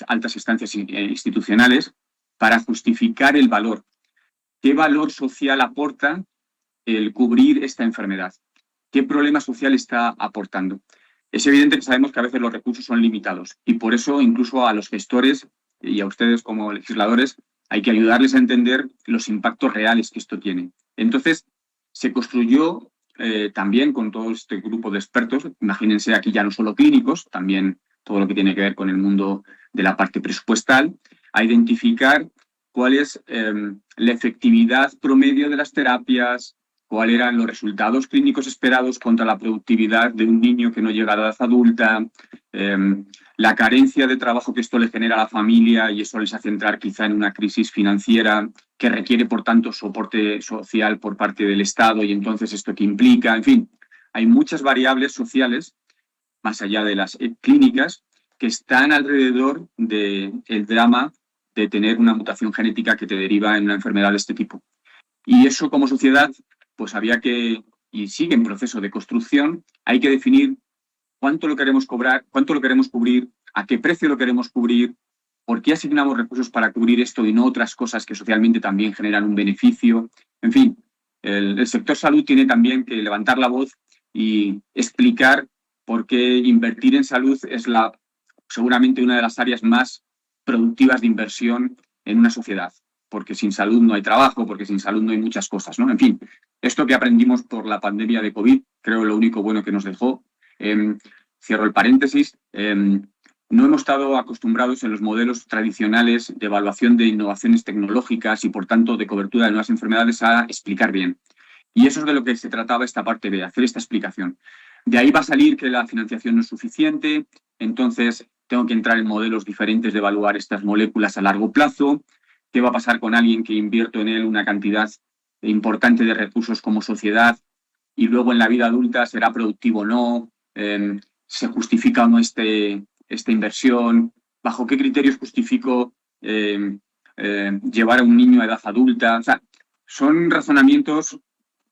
altas instancias institucionales, para justificar el valor. ¿Qué valor social aporta el cubrir esta enfermedad? ¿Qué problema social está aportando? Es evidente que sabemos que a veces los recursos son limitados y por eso incluso a los gestores y a ustedes como legisladores hay que ayudarles a entender los impactos reales que esto tiene. Entonces, se construyó también con todo este grupo de expertos, imagínense aquí ya no solo clínicos, también todo lo que tiene que ver con el mundo de la parte presupuestal, a identificar cuál es la efectividad promedio de las terapias, cuáles eran los resultados clínicos esperados contra la productividad de un niño que no llega a la edad adulta, la carencia de trabajo que esto le genera a la familia y eso les hace entrar quizá en una crisis financiera que requiere, por tanto, soporte social por parte del Estado y entonces esto que implica, en fin, hay muchas variables sociales, más allá de las clínicas, que están alrededor del drama de tener una mutación genética que te deriva en una enfermedad de este tipo. Y eso como sociedad, pues había que, y sigue en proceso de construcción, hay que definir cuánto lo queremos cobrar, cuánto lo queremos cubrir, a qué precio lo queremos cubrir, por qué asignamos recursos para cubrir esto y no otras cosas que socialmente también generan un beneficio. En fin, el sector salud tiene también que levantar la voz y explicar por qué invertir en salud es seguramente una de las áreas más productivas de inversión en una sociedad. Porque sin salud no hay trabajo, porque sin salud no hay muchas cosas, ¿no? En fin, esto que aprendimos por la pandemia de COVID, creo lo único bueno que nos dejó. Cierro el paréntesis. No hemos estado acostumbrados en los modelos tradicionales de evaluación de innovaciones tecnológicas y, por tanto, de cobertura de nuevas enfermedades a explicar bien. Y eso es de lo que se trataba esta parte B, hacer esta explicación. De ahí va a salir que la financiación no es suficiente, entonces tengo que entrar en modelos diferentes de evaluar estas moléculas a largo plazo. ¿Qué va a pasar con alguien que invierto en él una cantidad importante de recursos como sociedad y luego en la vida adulta será productivo o no? ¿Se justifica o no esta inversión? ¿Bajo qué criterios justifico llevar a un niño a edad adulta? O sea, son razonamientos,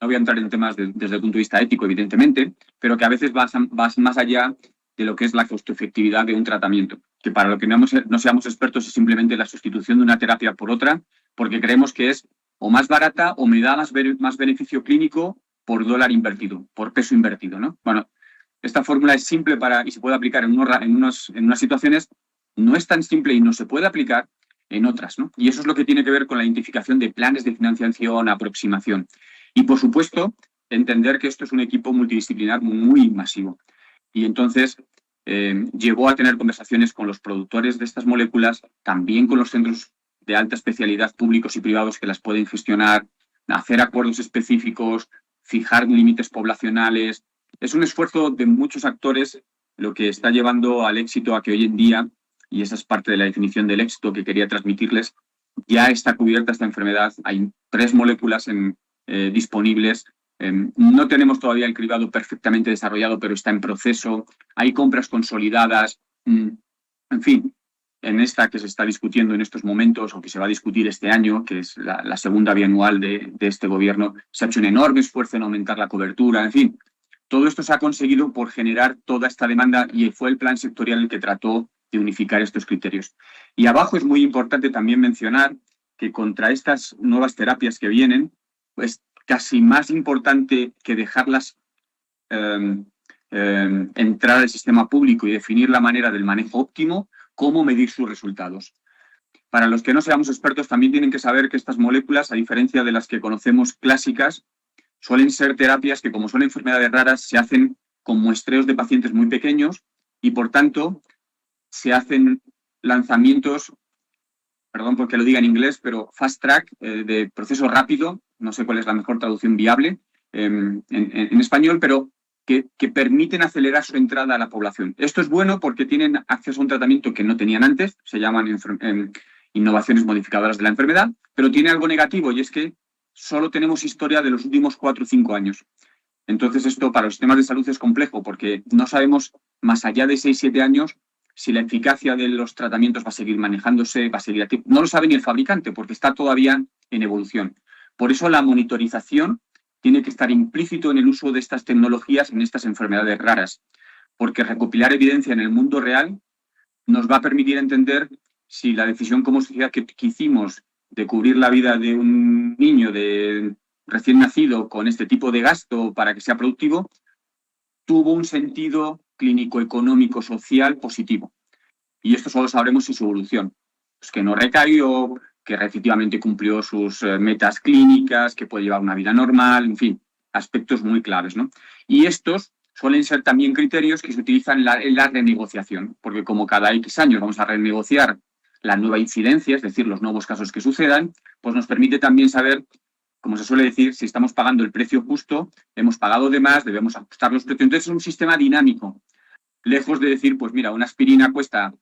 no voy a entrar en temas desde el punto de vista ético, evidentemente, pero que a veces vas más allá de lo que es la costo-efectividad de un tratamiento, que para lo que no seamos expertos es simplemente la sustitución de una terapia por otra, porque creemos que es o más barata o me da más beneficio clínico por dólar invertido, por peso invertido, ¿no? Bueno, esta fórmula es simple y se puede aplicar en unas situaciones, no es tan simple y no se puede aplicar en otras, ¿no? Y eso es lo que tiene que ver con la identificación de planes de financiación, aproximación. Y, por supuesto, entender que esto es un equipo multidisciplinar muy masivo. Y entonces llevó a tener conversaciones con los productores de estas moléculas, también con los centros de alta especialidad públicos y privados que las pueden gestionar, hacer acuerdos específicos, fijar límites poblacionales. Es un esfuerzo de muchos actores lo que está llevando al éxito a que hoy en día, y esa es parte de la definición del éxito que quería transmitirles, ya está cubierta esta enfermedad. Hay 3 moléculas disponibles. No tenemos todavía el cribado perfectamente desarrollado, pero está en proceso. Hay compras consolidadas. En fin, en esta que se está discutiendo en estos momentos o que se va a discutir este año, que es la segunda bianual de este gobierno, se ha hecho un enorme esfuerzo en aumentar la cobertura. En fin, todo esto se ha conseguido por generar toda esta demanda y fue el plan sectorial el que trató de unificar estos criterios. Y abajo es muy importante también mencionar que contra estas nuevas terapias que vienen, pues casi más importante que dejarlas entrar al sistema público y definir la manera del manejo óptimo, cómo medir sus resultados. Para los que no seamos expertos, también tienen que saber que estas moléculas, a diferencia de las que conocemos clásicas, suelen ser terapias que, como son enfermedades raras, se hacen con muestreos de pacientes muy pequeños y, por tanto, se hacen lanzamientos, perdón porque lo diga en inglés, pero fast track, de proceso rápido, no sé cuál es la mejor traducción viable, en español, pero que permiten acelerar su entrada a la población. Esto es bueno porque tienen acceso a un tratamiento que no tenían antes, se llaman innovaciones modificadoras de la enfermedad, pero tiene algo negativo y es que solo tenemos historia de los últimos 4 o 5 años. Entonces esto para los sistemas de salud es complejo porque no sabemos más allá de 6-7 años si la eficacia de los tratamientos va a seguir manejándose, va a seguir activo. No lo sabe ni el fabricante porque está todavía en evolución. Por eso la monitorización tiene que estar implícito en el uso de estas tecnologías en estas enfermedades raras, porque recopilar evidencia en el mundo real nos va a permitir entender si la decisión como sociedad que hicimos de cubrir la vida de un niño de recién nacido con este tipo de gasto para que sea productivo tuvo un sentido clínico, económico, social positivo. Y esto solo sabremos si su evolución. Pues que no recayó, que efectivamente cumplió sus metas clínicas, que puede llevar una vida normal, en fin, aspectos muy claves, ¿no? Y estos suelen ser también criterios que se utilizan en la renegociación, porque como cada X años vamos a renegociar la nueva incidencia, es decir, los nuevos casos que sucedan, pues nos permite también saber, como se suele decir, si estamos pagando el precio justo, hemos pagado de más, debemos ajustar los precios. Entonces es un sistema dinámico, lejos de decir, pues mira, una aspirina cuesta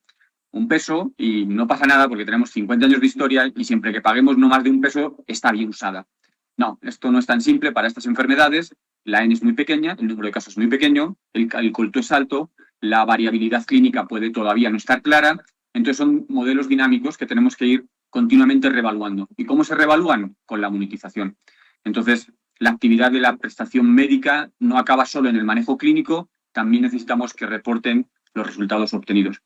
$1 y no pasa nada porque tenemos 50 años de historia y siempre que paguemos no más de $1 está bien usada. No, esto no es tan simple para estas enfermedades. La N es muy pequeña, el número de casos es muy pequeño, el costo es alto, la variabilidad clínica puede todavía no estar clara. Entonces son modelos dinámicos que tenemos que ir continuamente reevaluando. ¿Y cómo se reevalúan? Con la monetización. Entonces, la actividad de la prestación médica no acaba solo en el manejo clínico, también necesitamos que reporten los resultados obtenidos.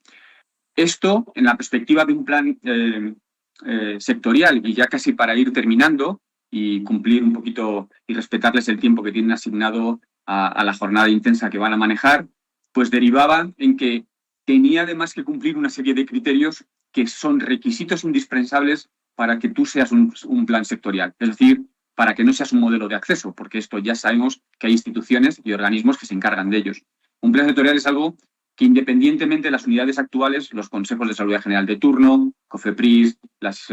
Esto, en la perspectiva de un plan sectorial, y ya casi para ir terminando y cumplir un poquito y respetarles el tiempo que tienen asignado a la jornada intensa que van a manejar, pues derivaba en que tenía además que cumplir una serie de criterios que son requisitos indispensables para que tú seas un plan sectorial. Es decir, para que no seas un modelo de acceso, porque esto ya sabemos que hay instituciones y organismos que se encargan de ellos. Un plan sectorial es algo que independientemente de las unidades actuales, los consejos de salud general de turno, COFEPRIS, las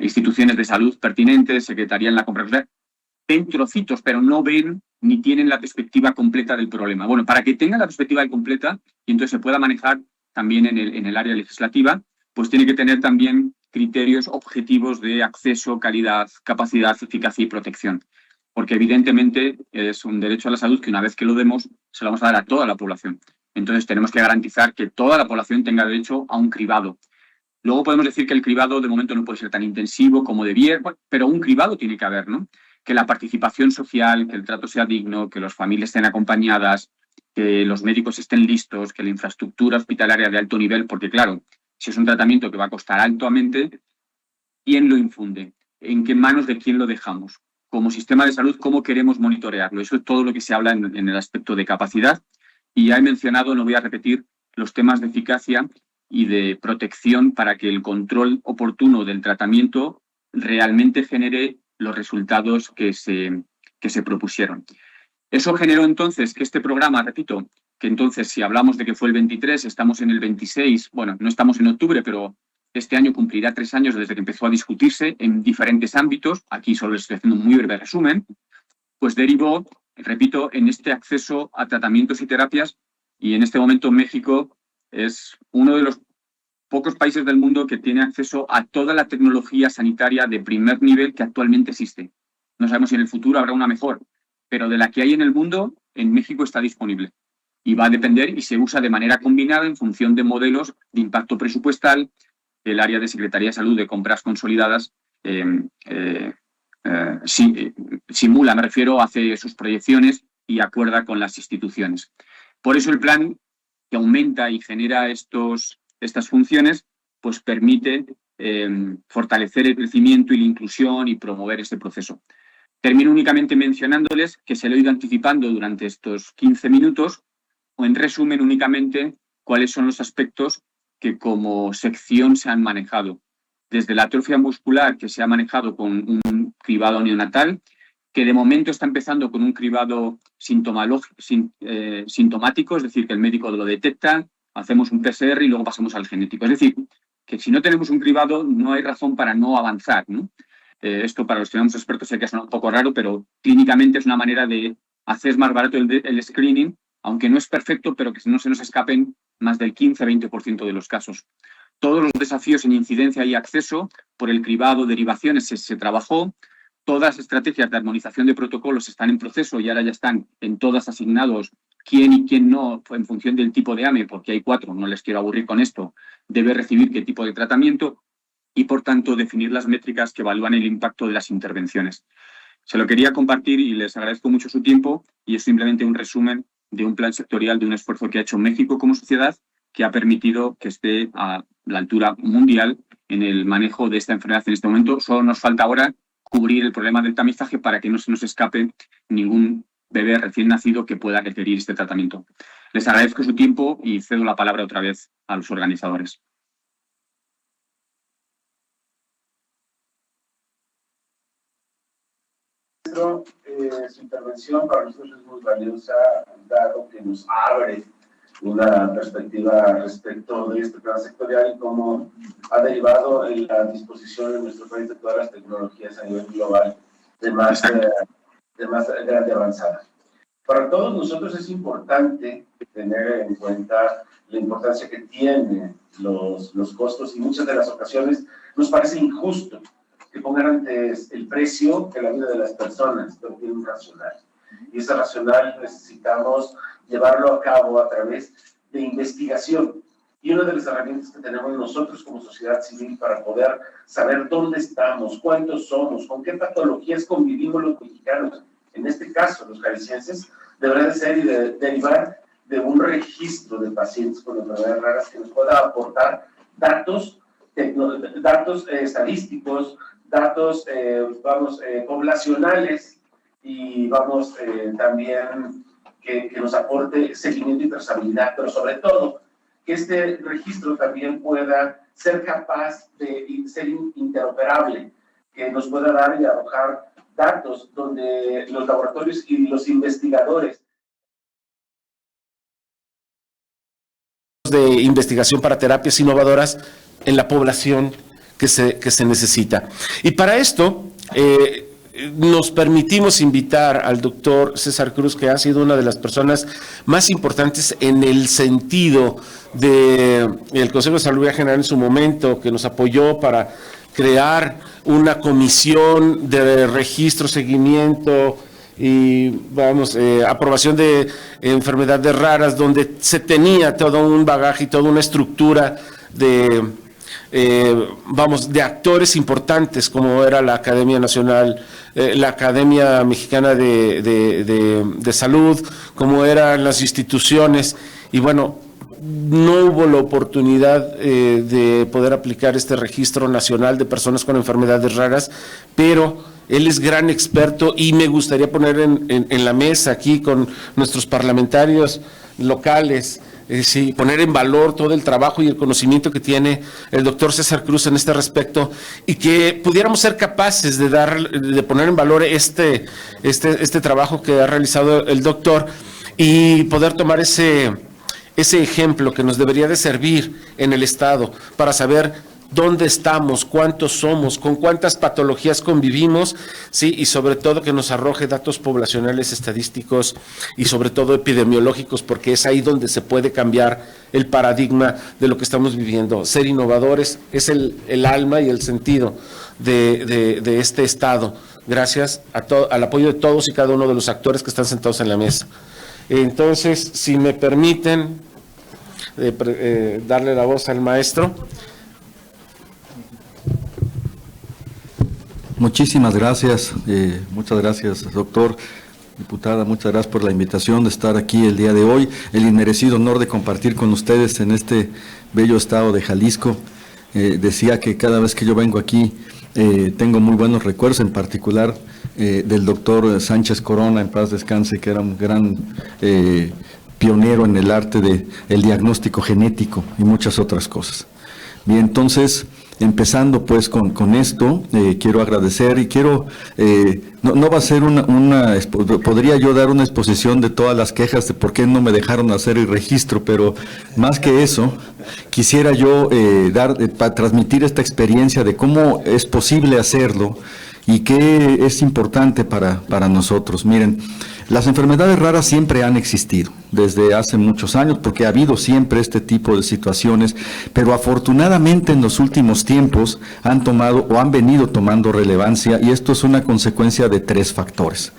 instituciones de salud pertinentes, Secretaría en la compra, ven trocitos, pero no ven ni tienen la perspectiva completa del problema. Bueno, para que tengan la perspectiva completa y entonces se pueda manejar también en el área legislativa, pues tiene que tener también criterios objetivos de acceso, calidad, capacidad, eficacia y protección. Porque evidentemente es un derecho a la salud que una vez que lo demos, se lo vamos a dar a toda la población. Entonces tenemos que garantizar que toda la población tenga derecho a un cribado. Luego podemos decir que el cribado de momento no puede ser tan intensivo como debiera, pero un cribado tiene que haber, ¿no? Que la participación social, que el trato sea digno, que las familias estén acompañadas, que los médicos estén listos, que la infraestructura hospitalaria de alto nivel, porque claro, si es un tratamiento que va a costar altamente, ¿quién lo infunde? ¿En qué manos de quién lo dejamos? Como sistema de salud, ¿cómo queremos monitorearlo? Eso es todo lo que se habla en el aspecto de capacidad. Y ya he mencionado, no voy a repetir, los temas de eficacia y de protección para que el control oportuno del tratamiento realmente genere los resultados que se propusieron. Eso generó entonces que este programa, repito, que entonces si hablamos de que fue el 23, estamos en el 26, bueno, no estamos en octubre, pero este año cumplirá 3 años desde que empezó a discutirse en diferentes ámbitos, aquí solo les estoy haciendo un muy breve resumen, pues derivó, repito, en este acceso a tratamientos y terapias, y en este momento México es uno de los pocos países del mundo que tiene acceso a toda la tecnología sanitaria de primer nivel que actualmente existe. No sabemos si en el futuro habrá una mejor, pero de la que hay en el mundo, en México está disponible. Y va a depender y se usa de manera combinada en función de modelos de impacto presupuestal. El área de Secretaría de Salud de compras consolidadas simula, me refiero, hace sus proyecciones y acuerda con las instituciones. Por eso el plan que aumenta y genera estas funciones, pues permite fortalecer el crecimiento y la inclusión y promover este proceso. Termino únicamente mencionándoles que se lo he ido anticipando durante estos 15 minutos, o en resumen únicamente cuáles son los aspectos que como sección se han manejado. Desde la atrofia muscular, que se ha manejado con un cribado neonatal, que de momento está empezando con un cribado sintomático, es decir, que el médico lo detecta, hacemos un PCR y luego pasamos al genético. Es decir, que si no tenemos un cribado no hay razón para no avanzar, ¿no? Esto para los que somos expertos sé que suena un poco raro, pero clínicamente es una manera de hacer más barato el screening, aunque no es perfecto, pero que no se nos escapen más del 15-20% de los casos. Todos los desafíos en incidencia y acceso por el cribado, derivaciones, se trabajó. Todas las estrategias de armonización de protocolos están en proceso y ahora ya están en todas asignados quién y quién no, en función del tipo de AME, porque hay 4, no les quiero aburrir con esto, debe recibir qué tipo de tratamiento y, por tanto, definir las métricas que evalúan el impacto de las intervenciones. Se lo quería compartir y les agradezco mucho su tiempo, y es simplemente un resumen de un plan sectorial, de un esfuerzo que ha hecho México como sociedad, que ha permitido que esté a la altura mundial en el manejo de esta enfermedad en este momento. Solo nos falta ahora cubrir el problema del tamizaje para que no se nos escape ningún bebé recién nacido que pueda requerir este tratamiento. Les agradezco su tiempo y cedo la palabra otra vez a los organizadores. Su intervención para nosotros es muy valiosa, dado que nos abre una perspectiva respecto de este plan sectorial y cómo ha derivado en la disposición en nuestro país de todas las tecnologías a nivel global de más grande avanzada. Para todos nosotros es importante tener en cuenta la importancia que tienen los costos, y muchas de las ocasiones nos parece injusto que pongan antes el precio que la vida de las personas, pero tiene un racional. Y ese racional necesitamos llevarlo a cabo a través de investigación. Y una de las herramientas que tenemos nosotros como sociedad civil para poder saber dónde estamos, cuántos somos, con qué patologías convivimos los mexicanos, en este caso los jaliscienses, deberá de ser y derivar de un registro de pacientes con enfermedades raras que nos pueda aportar datos estadísticos, datos poblacionales, y también que nos aporte seguimiento y trazabilidad, pero sobre todo que este registro también pueda ser capaz de ser interoperable, que nos pueda dar y arrojar datos donde los laboratorios y los investigadores de investigación para terapias innovadoras en la población que se necesita. Y para esto nos permitimos invitar al doctor César Cruz, que ha sido una de las personas más importantes en el sentido del Consejo de Salud General en su momento, que nos apoyó para crear una comisión de registro, seguimiento y aprobación de enfermedades raras, donde se tenía todo un bagaje y toda una estructura de actores importantes, como era la Academia Nacional, la Academia Mexicana de Salud, como eran las instituciones, y bueno, no hubo la oportunidad de poder aplicar este registro nacional de personas con enfermedades raras, pero él es gran experto y me gustaría poner en la mesa aquí con nuestros parlamentarios locales, poner en valor todo el trabajo y el conocimiento que tiene el doctor César Cruz en este respecto, y que pudiéramos ser capaces de poner en valor este trabajo que ha realizado el doctor, y poder tomar ese ejemplo que nos debería de servir en el Estado para saber dónde estamos, cuántos somos, con cuántas patologías convivimos, ¿sí? Y sobre todo que nos arroje datos poblacionales, estadísticos y sobre todo epidemiológicos, porque es ahí donde se puede cambiar el paradigma de lo que estamos viviendo. Ser innovadores es el alma y el sentido de este Estado, gracias al apoyo de todos y cada uno de los actores que están sentados en la mesa. Entonces, si me permiten darle la voz al maestro. Muchísimas gracias, muchas gracias, doctor, diputada, muchas gracias por la invitación de estar aquí el día de hoy, el inmerecido honor de compartir con ustedes en este bello estado de Jalisco. Decía que cada vez que yo vengo aquí tengo muy buenos recuerdos, en particular del doctor Sánchez Corona, en paz descanse, que era un gran pionero en el arte del diagnóstico genético y muchas otras cosas. Bien, entonces, empezando pues con esto, quiero agradecer y quiero, no va a ser podría yo dar una exposición de todas las quejas de por qué no me dejaron hacer el registro, pero más que eso, quisiera yo transmitir esta experiencia de cómo es posible hacerlo ¿Y qué es importante para nosotros? Miren, las enfermedades raras siempre han existido, desde hace muchos años, porque ha habido siempre este tipo de situaciones, pero afortunadamente en los últimos tiempos han tomado o han venido tomando relevancia, y esto es una consecuencia de 3 factores.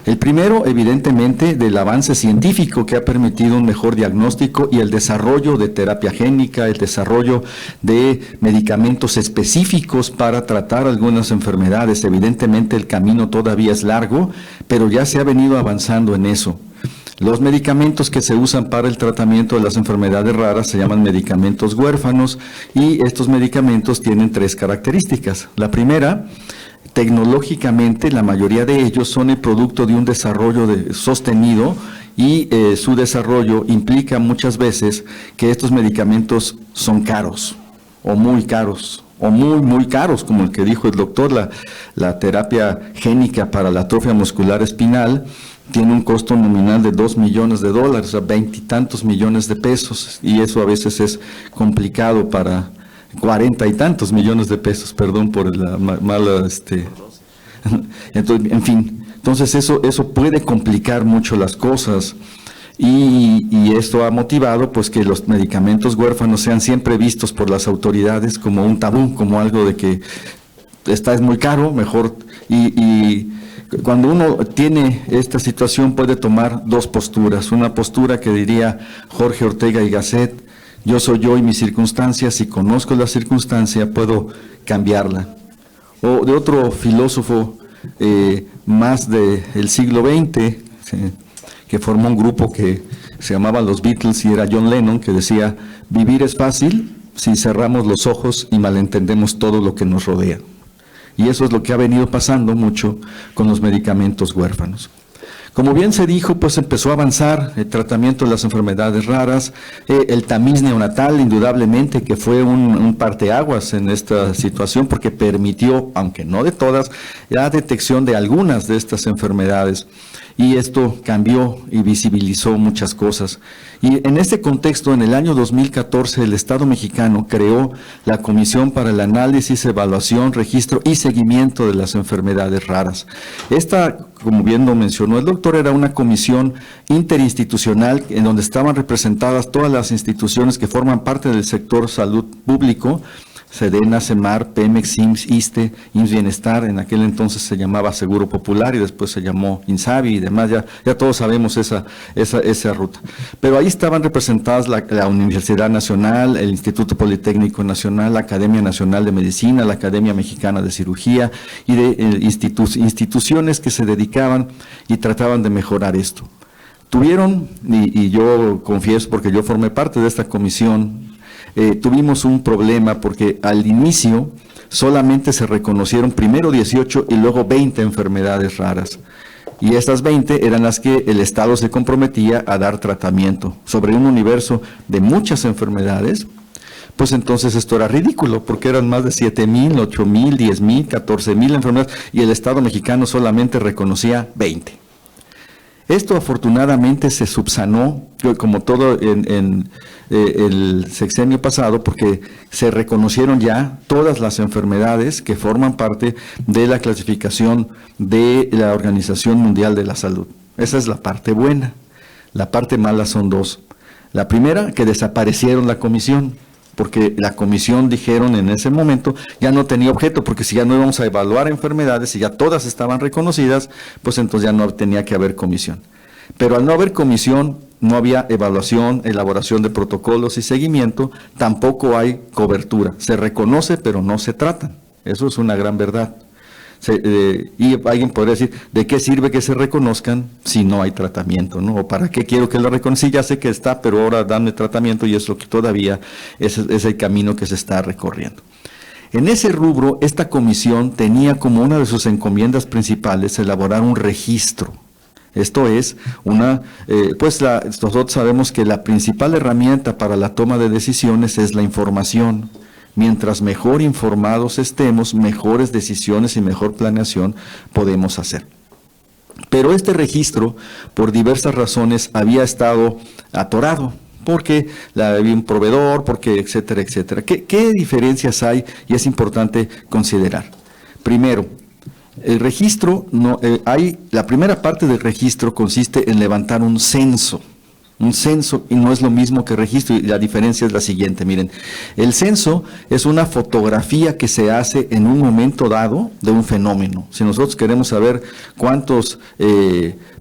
El primero, evidentemente, del avance científico que ha permitido un mejor diagnóstico y el desarrollo de terapia génica, el desarrollo de medicamentos específicos para tratar algunas enfermedades. Evidentemente el camino todavía es largo, pero ya se ha venido avanzando en eso. Los medicamentos que se usan para el tratamiento de las enfermedades raras se llaman medicamentos huérfanos, y estos medicamentos tienen 3 características. La primera, tecnológicamente la mayoría de ellos son el producto de un desarrollo sostenido, y su desarrollo implica muchas veces que estos medicamentos son caros, o muy caros, o muy caros, como el que dijo el doctor. La terapia génica para la atrofia muscular espinal tiene un costo nominal de $2 millones, o sea, 20 y tantos millones de pesos, y eso a veces es complicado para 40 y tantos millones de pesos, perdón por la mala, entonces, en fin, entonces eso puede complicar mucho las cosas, y esto ha motivado pues que los medicamentos huérfanos sean siempre vistos por las autoridades como un tabú, como algo de que es muy caro, mejor, y cuando uno tiene esta situación puede tomar 2 posturas, una postura que diría Jorge Ortega y Gasset: yo soy yo y mis circunstancias, si conozco la circunstancia puedo cambiarla. O de otro filósofo más del siglo XX, que formó un grupo que se llamaba los Beatles, y era John Lennon, que decía: vivir es fácil si cerramos los ojos y malentendemos todo lo que nos rodea. Y eso es lo que ha venido pasando mucho con los medicamentos huérfanos. Como bien se dijo, pues empezó a avanzar el tratamiento de las enfermedades raras, el tamiz neonatal indudablemente que fue un parteaguas en esta situación, porque permitió, aunque no de todas, la detección de algunas de estas enfermedades, y esto cambió y visibilizó muchas cosas. Y en este contexto, en el año 2014, el Estado mexicano creó la Comisión para el Análisis, Evaluación, Registro y Seguimiento de las Enfermedades Raras. Esta, como bien lo mencionó el doctor, era una comisión interinstitucional en donde estaban representadas todas las instituciones que forman parte del sector salud público: Sedena, Semar, Pemex, IMSS, ISSSTE, IMSS Bienestar. En aquel entonces se llamaba Seguro Popular y después se llamó INSABI y demás, ya todos sabemos esa ruta. Pero ahí estaban representadas la Universidad Nacional, el Instituto Politécnico Nacional, la Academia Nacional de Medicina, la Academia Mexicana de Cirugía, y de instituciones que se dedicaban y trataban de mejorar esto. Tuvieron, y yo confieso porque yo formé parte de esta comisión, tuvimos un problema porque al inicio solamente se reconocieron primero 18 y luego 20 enfermedades raras. Y estas 20 eran las que el Estado se comprometía a dar tratamiento sobre un universo de muchas enfermedades. Pues entonces esto era ridículo, porque eran más de 7,000, 8,000, 10,000, 14,000 enfermedades, y el Estado mexicano solamente reconocía 20. Esto afortunadamente se subsanó, como todo en el sexenio pasado, porque se reconocieron ya todas las enfermedades que forman parte de la clasificación de la Organización Mundial de la Salud. Esa es la parte buena. La parte mala son 2. La primera, que desaparecieron la comisión, porque la comisión, dijeron en ese momento, ya no tenía objeto, porque si ya no íbamos a evaluar enfermedades y ya todas estaban reconocidas, pues entonces ya no tenía que haber comisión. Pero al no haber comisión, no había evaluación, elaboración de protocolos y seguimiento, tampoco hay cobertura. Se reconoce, pero no se tratan. Eso es una gran verdad. Y alguien podría decir, ¿de qué sirve que se reconozcan si no hay tratamiento, ¿no? ¿O para qué quiero que lo reconozcan? Sí, ya sé que está, pero ahora dame tratamiento, y es lo que todavía es el camino que se está recorriendo. En ese rubro, esta comisión tenía como una de sus encomiendas principales elaborar un registro. Esto es nosotros sabemos que la principal herramienta para la toma de decisiones es la información. Mientras mejor informados estemos, mejores decisiones y mejor planeación podemos hacer. Pero este registro, por diversas razones, había estado atorado, porque había un proveedor, porque etcétera, etcétera. ¿Qué diferencias hay? Y es importante considerar. Primero, El registro, la primera parte del registro consiste en levantar un censo. Un censo, y no es lo mismo que registro, y la diferencia es la siguiente, miren. El censo es una fotografía que se hace en un momento dado de un fenómeno. Si nosotros queremos saber cuántos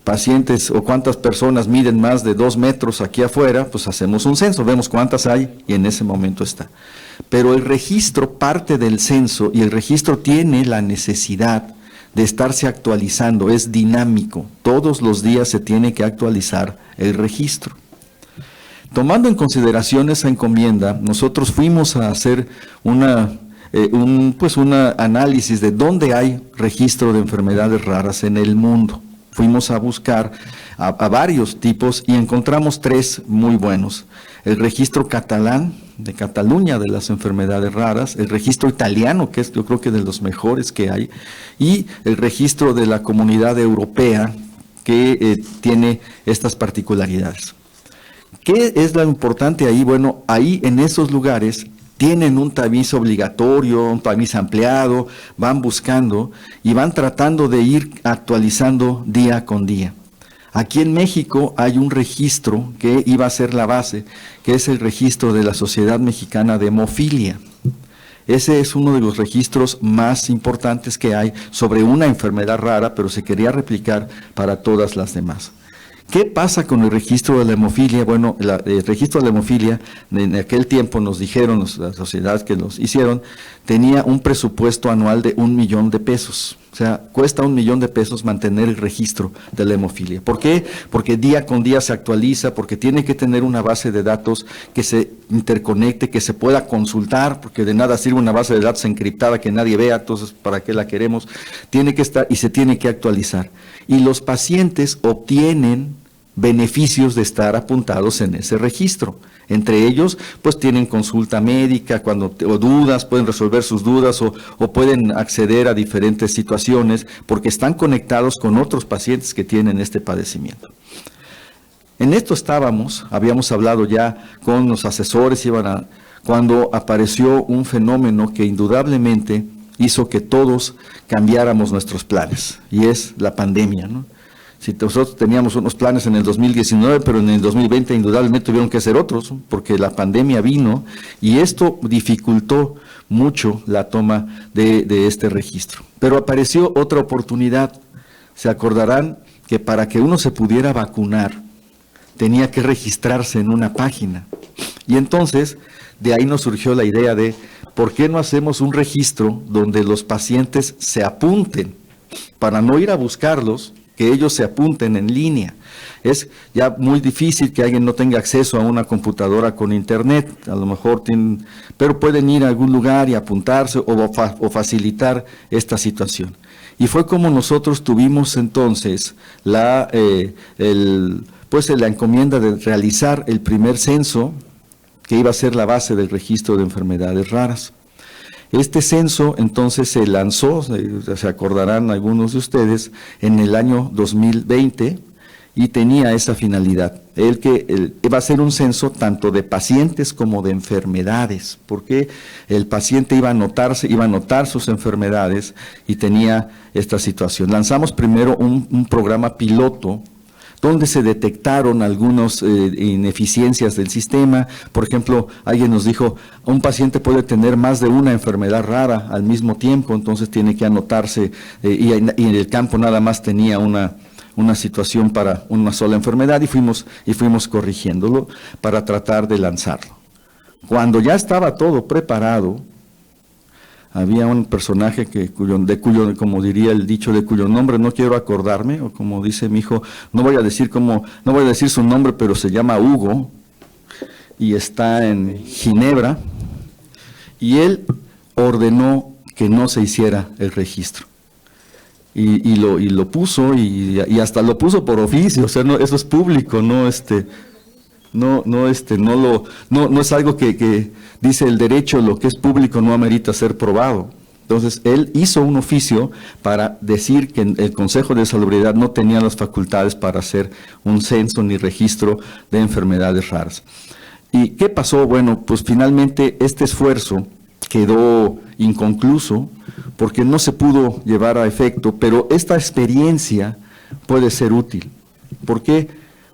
pacientes o cuántas personas miden más de 2 metros aquí afuera, pues hacemos un censo, vemos cuántas hay y en ese momento está. Pero el registro parte del censo y el registro tiene la necesidad de estarse actualizando, es dinámico, todos los días se tiene que actualizar el registro. Tomando en consideración esa encomienda, nosotros fuimos a hacer un análisis de dónde hay registro de enfermedades raras en el mundo. Fuimos a buscar a varios tipos y encontramos 3 muy buenos. El registro catalán, de Cataluña, de las enfermedades raras, el registro italiano, que es yo creo que de los mejores que hay, y el registro de la Comunidad Europea, que tiene estas particularidades. ¿Qué es lo importante ahí? Bueno, ahí en esos lugares tienen un tamiz obligatorio, un tamiz ampliado, van buscando y van tratando de ir actualizando día con día. Aquí en México hay un registro que iba a ser la base, que es el registro de la Sociedad Mexicana de Hemofilia. Ese es uno de los registros más importantes que hay sobre una enfermedad rara, pero se quería replicar para todas las demás. ¿Qué pasa con el registro de la hemofilia? Bueno, el registro de la hemofilia, en aquel tiempo nos dijeron, las sociedades que los hicieron, tenía un presupuesto anual de 1 millón de pesos. O sea, cuesta 1 millón de pesos mantener el registro de la hemofilia. ¿Por qué? Porque día con día se actualiza, porque tiene que tener una base de datos que se interconecte, que se pueda consultar, porque de nada sirve una base de datos encriptada que nadie vea, entonces ¿para qué la queremos? Tiene que estar y se tiene que actualizar. Y los pacientes obtienen beneficios de estar apuntados en ese registro. Entre ellos, pues tienen consulta médica, o dudas, pueden resolver sus dudas o pueden acceder a diferentes situaciones porque están conectados con otros pacientes que tienen este padecimiento. En esto habíamos hablado ya con los asesores, cuando apareció un fenómeno que indudablemente hizo que todos cambiáramos nuestros planes, y es la pandemia, ¿no? Si nosotros teníamos unos planes en el 2019, pero en el 2020 indudablemente tuvieron que hacer otros, porque la pandemia vino y esto dificultó mucho la toma de este registro. Pero apareció otra oportunidad. Se acordarán que para que uno se pudiera vacunar, tenía que registrarse en una página. Y entonces, de ahí nos surgió la idea de, ¿por qué no hacemos un registro donde los pacientes se apunten para no ir a buscarlos? Que ellos se apunten en línea. Es ya muy difícil que alguien no tenga acceso a una computadora con internet, a lo mejor pero pueden ir a algún lugar y apuntarse o facilitar esta situación. Y fue como nosotros tuvimos entonces la encomienda de realizar el primer censo, que iba a ser la base del registro de enfermedades raras. Este censo entonces se lanzó, se acordarán algunos de ustedes, en el año 2020 y tenía esa finalidad. Va a ser un censo tanto de pacientes como de enfermedades, porque el paciente iba a anotar sus enfermedades y tenía esta situación. Lanzamos primero un programa piloto donde se detectaron algunas ineficiencias del sistema. Por ejemplo, alguien nos dijo, un paciente puede tener más de una enfermedad rara al mismo tiempo, entonces tiene que anotarse, y en el campo nada más tenía una situación para una sola enfermedad, y fuimos corrigiéndolo para tratar de lanzarlo. Cuando ya estaba todo preparado, había un personaje cuyo, como diría el dicho, de cuyo nombre no quiero acordarme, o como dice mi hijo, no voy a decir su nombre, pero se llama Hugo, y está en Ginebra, y él ordenó que no se hiciera el registro. Y lo puso, y hasta lo puso por oficio, o sea, no, eso es público, no es algo que dice el derecho, lo que es público no amerita ser probado. Entonces, él hizo un oficio para decir que el Consejo de Salubridad no tenía las facultades para hacer un censo ni registro de enfermedades raras. ¿Y qué pasó? Bueno, pues finalmente este esfuerzo quedó inconcluso porque no se pudo llevar a efecto, pero esta experiencia puede ser útil. ¿Por qué?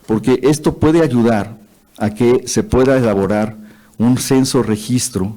Porque esto puede ayudar a que se pueda elaborar un censo-registro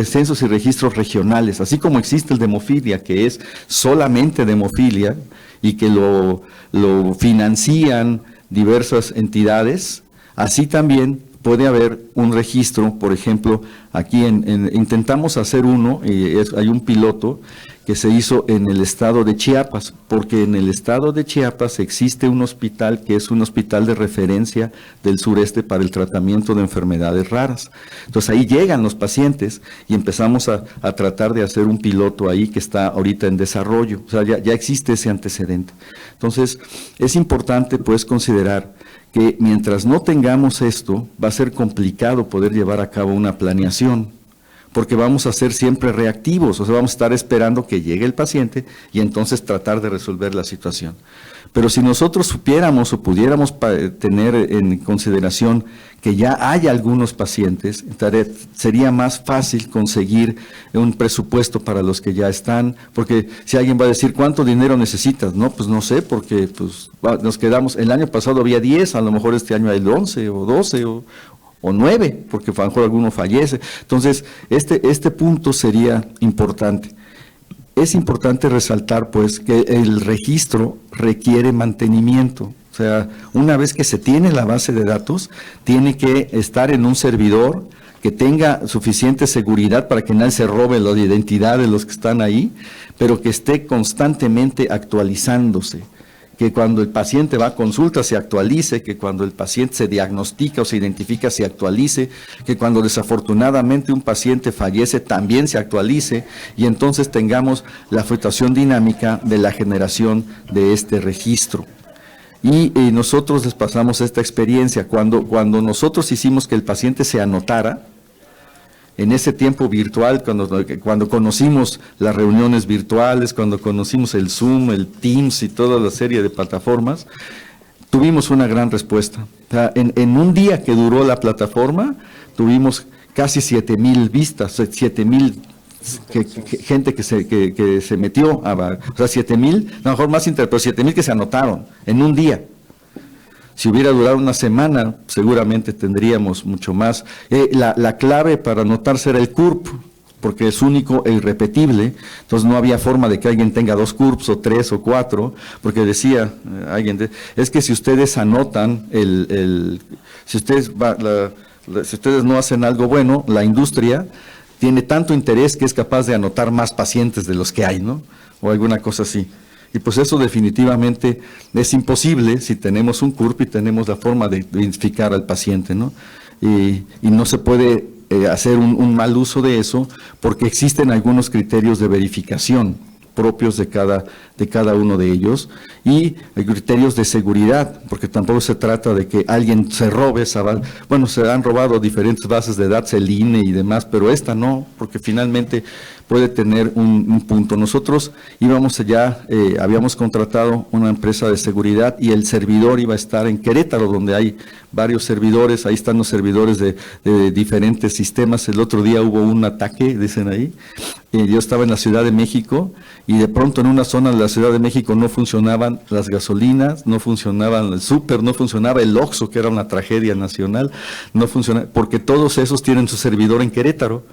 censos y registros regionales, así como existe el de hemofilia, que es solamente de hemofilia y que lo financian diversas entidades, así también puede haber un registro. Por ejemplo, aquí intentamos hacer uno, hay un piloto que se hizo en el estado de Chiapas, porque en el estado de Chiapas existe un hospital que es un hospital de referencia del sureste para el tratamiento de enfermedades raras. Entonces ahí llegan los pacientes y empezamos a tratar de hacer un piloto ahí que está ahorita en desarrollo, o sea, ya existe ese antecedente. Entonces es importante pues considerar que mientras no tengamos esto, va a ser complicado poder llevar a cabo una planeación, porque vamos a ser siempre reactivos, o sea, vamos a estar esperando que llegue el paciente y entonces tratar de resolver la situación. Pero si nosotros supiéramos o pudiéramos tener en consideración que ya hay algunos pacientes, sería más fácil conseguir un presupuesto para los que ya están, porque si alguien va a decir, ¿cuánto dinero necesitas? No, pues no sé, porque pues nos quedamos, el año pasado había 10, a lo mejor este año hay 11 o 12 o 9, porque a lo mejor alguno fallece. Entonces, este punto sería importante. Es importante resaltar, pues, que el registro requiere mantenimiento. O sea, una vez que se tiene la base de datos, tiene que estar en un servidor que tenga suficiente seguridad para que nadie se robe la identidad de los que están ahí, pero que esté constantemente actualizándose. Que cuando el paciente va a consulta se actualice, que cuando el paciente se diagnostica o se identifica se actualice, que cuando desafortunadamente un paciente fallece también se actualice, y entonces tengamos la fluctuación dinámica de la generación de este registro. Y nosotros les pasamos esta experiencia, cuando nosotros hicimos que el paciente se anotara, en ese tiempo virtual, cuando conocimos las reuniones virtuales, cuando conocimos el Zoom, el Teams y toda la serie de plataformas, tuvimos una gran respuesta. O sea, en un día que duró la plataforma, tuvimos casi 7,000 vistas, 7,000 gente que se metió, o sea, 7,000, a lo mejor más, pero 7,000 que se anotaron en un día. Si hubiera durado una semana, seguramente tendríamos mucho más. La clave para anotarse era el CURP, porque es único e irrepetible, entonces no había forma de que alguien tenga 2 CURPs o 3 o 4, porque decía alguien, es que si ustedes anotan, si ustedes no hacen algo bueno, la industria tiene tanto interés que es capaz de anotar más pacientes de los que hay, ¿no? O alguna cosa así. Y pues eso definitivamente es imposible si tenemos un CURP y tenemos la forma de identificar al paciente, ¿no? Y no se puede hacer un mal uso de eso, porque existen algunos criterios de verificación propios de cada uno de ellos, y hay criterios de seguridad, porque tampoco se trata de que alguien se robe bueno, se han robado diferentes bases de datos, el INE y demás, pero esta no, porque finalmente puede tener un punto. Nosotros íbamos allá, habíamos contratado una empresa de seguridad y el servidor iba a estar en Querétaro, donde hay varios servidores, ahí están los servidores de diferentes sistemas. El otro día hubo un ataque, dicen ahí, yo estaba en la Ciudad de México y de pronto en una zona de la Ciudad de México no funcionaban las gasolinas, no funcionaban el súper, no funcionaba el Oxxo, que era una tragedia nacional, no funcionaba, porque todos esos tienen su servidor en Querétaro.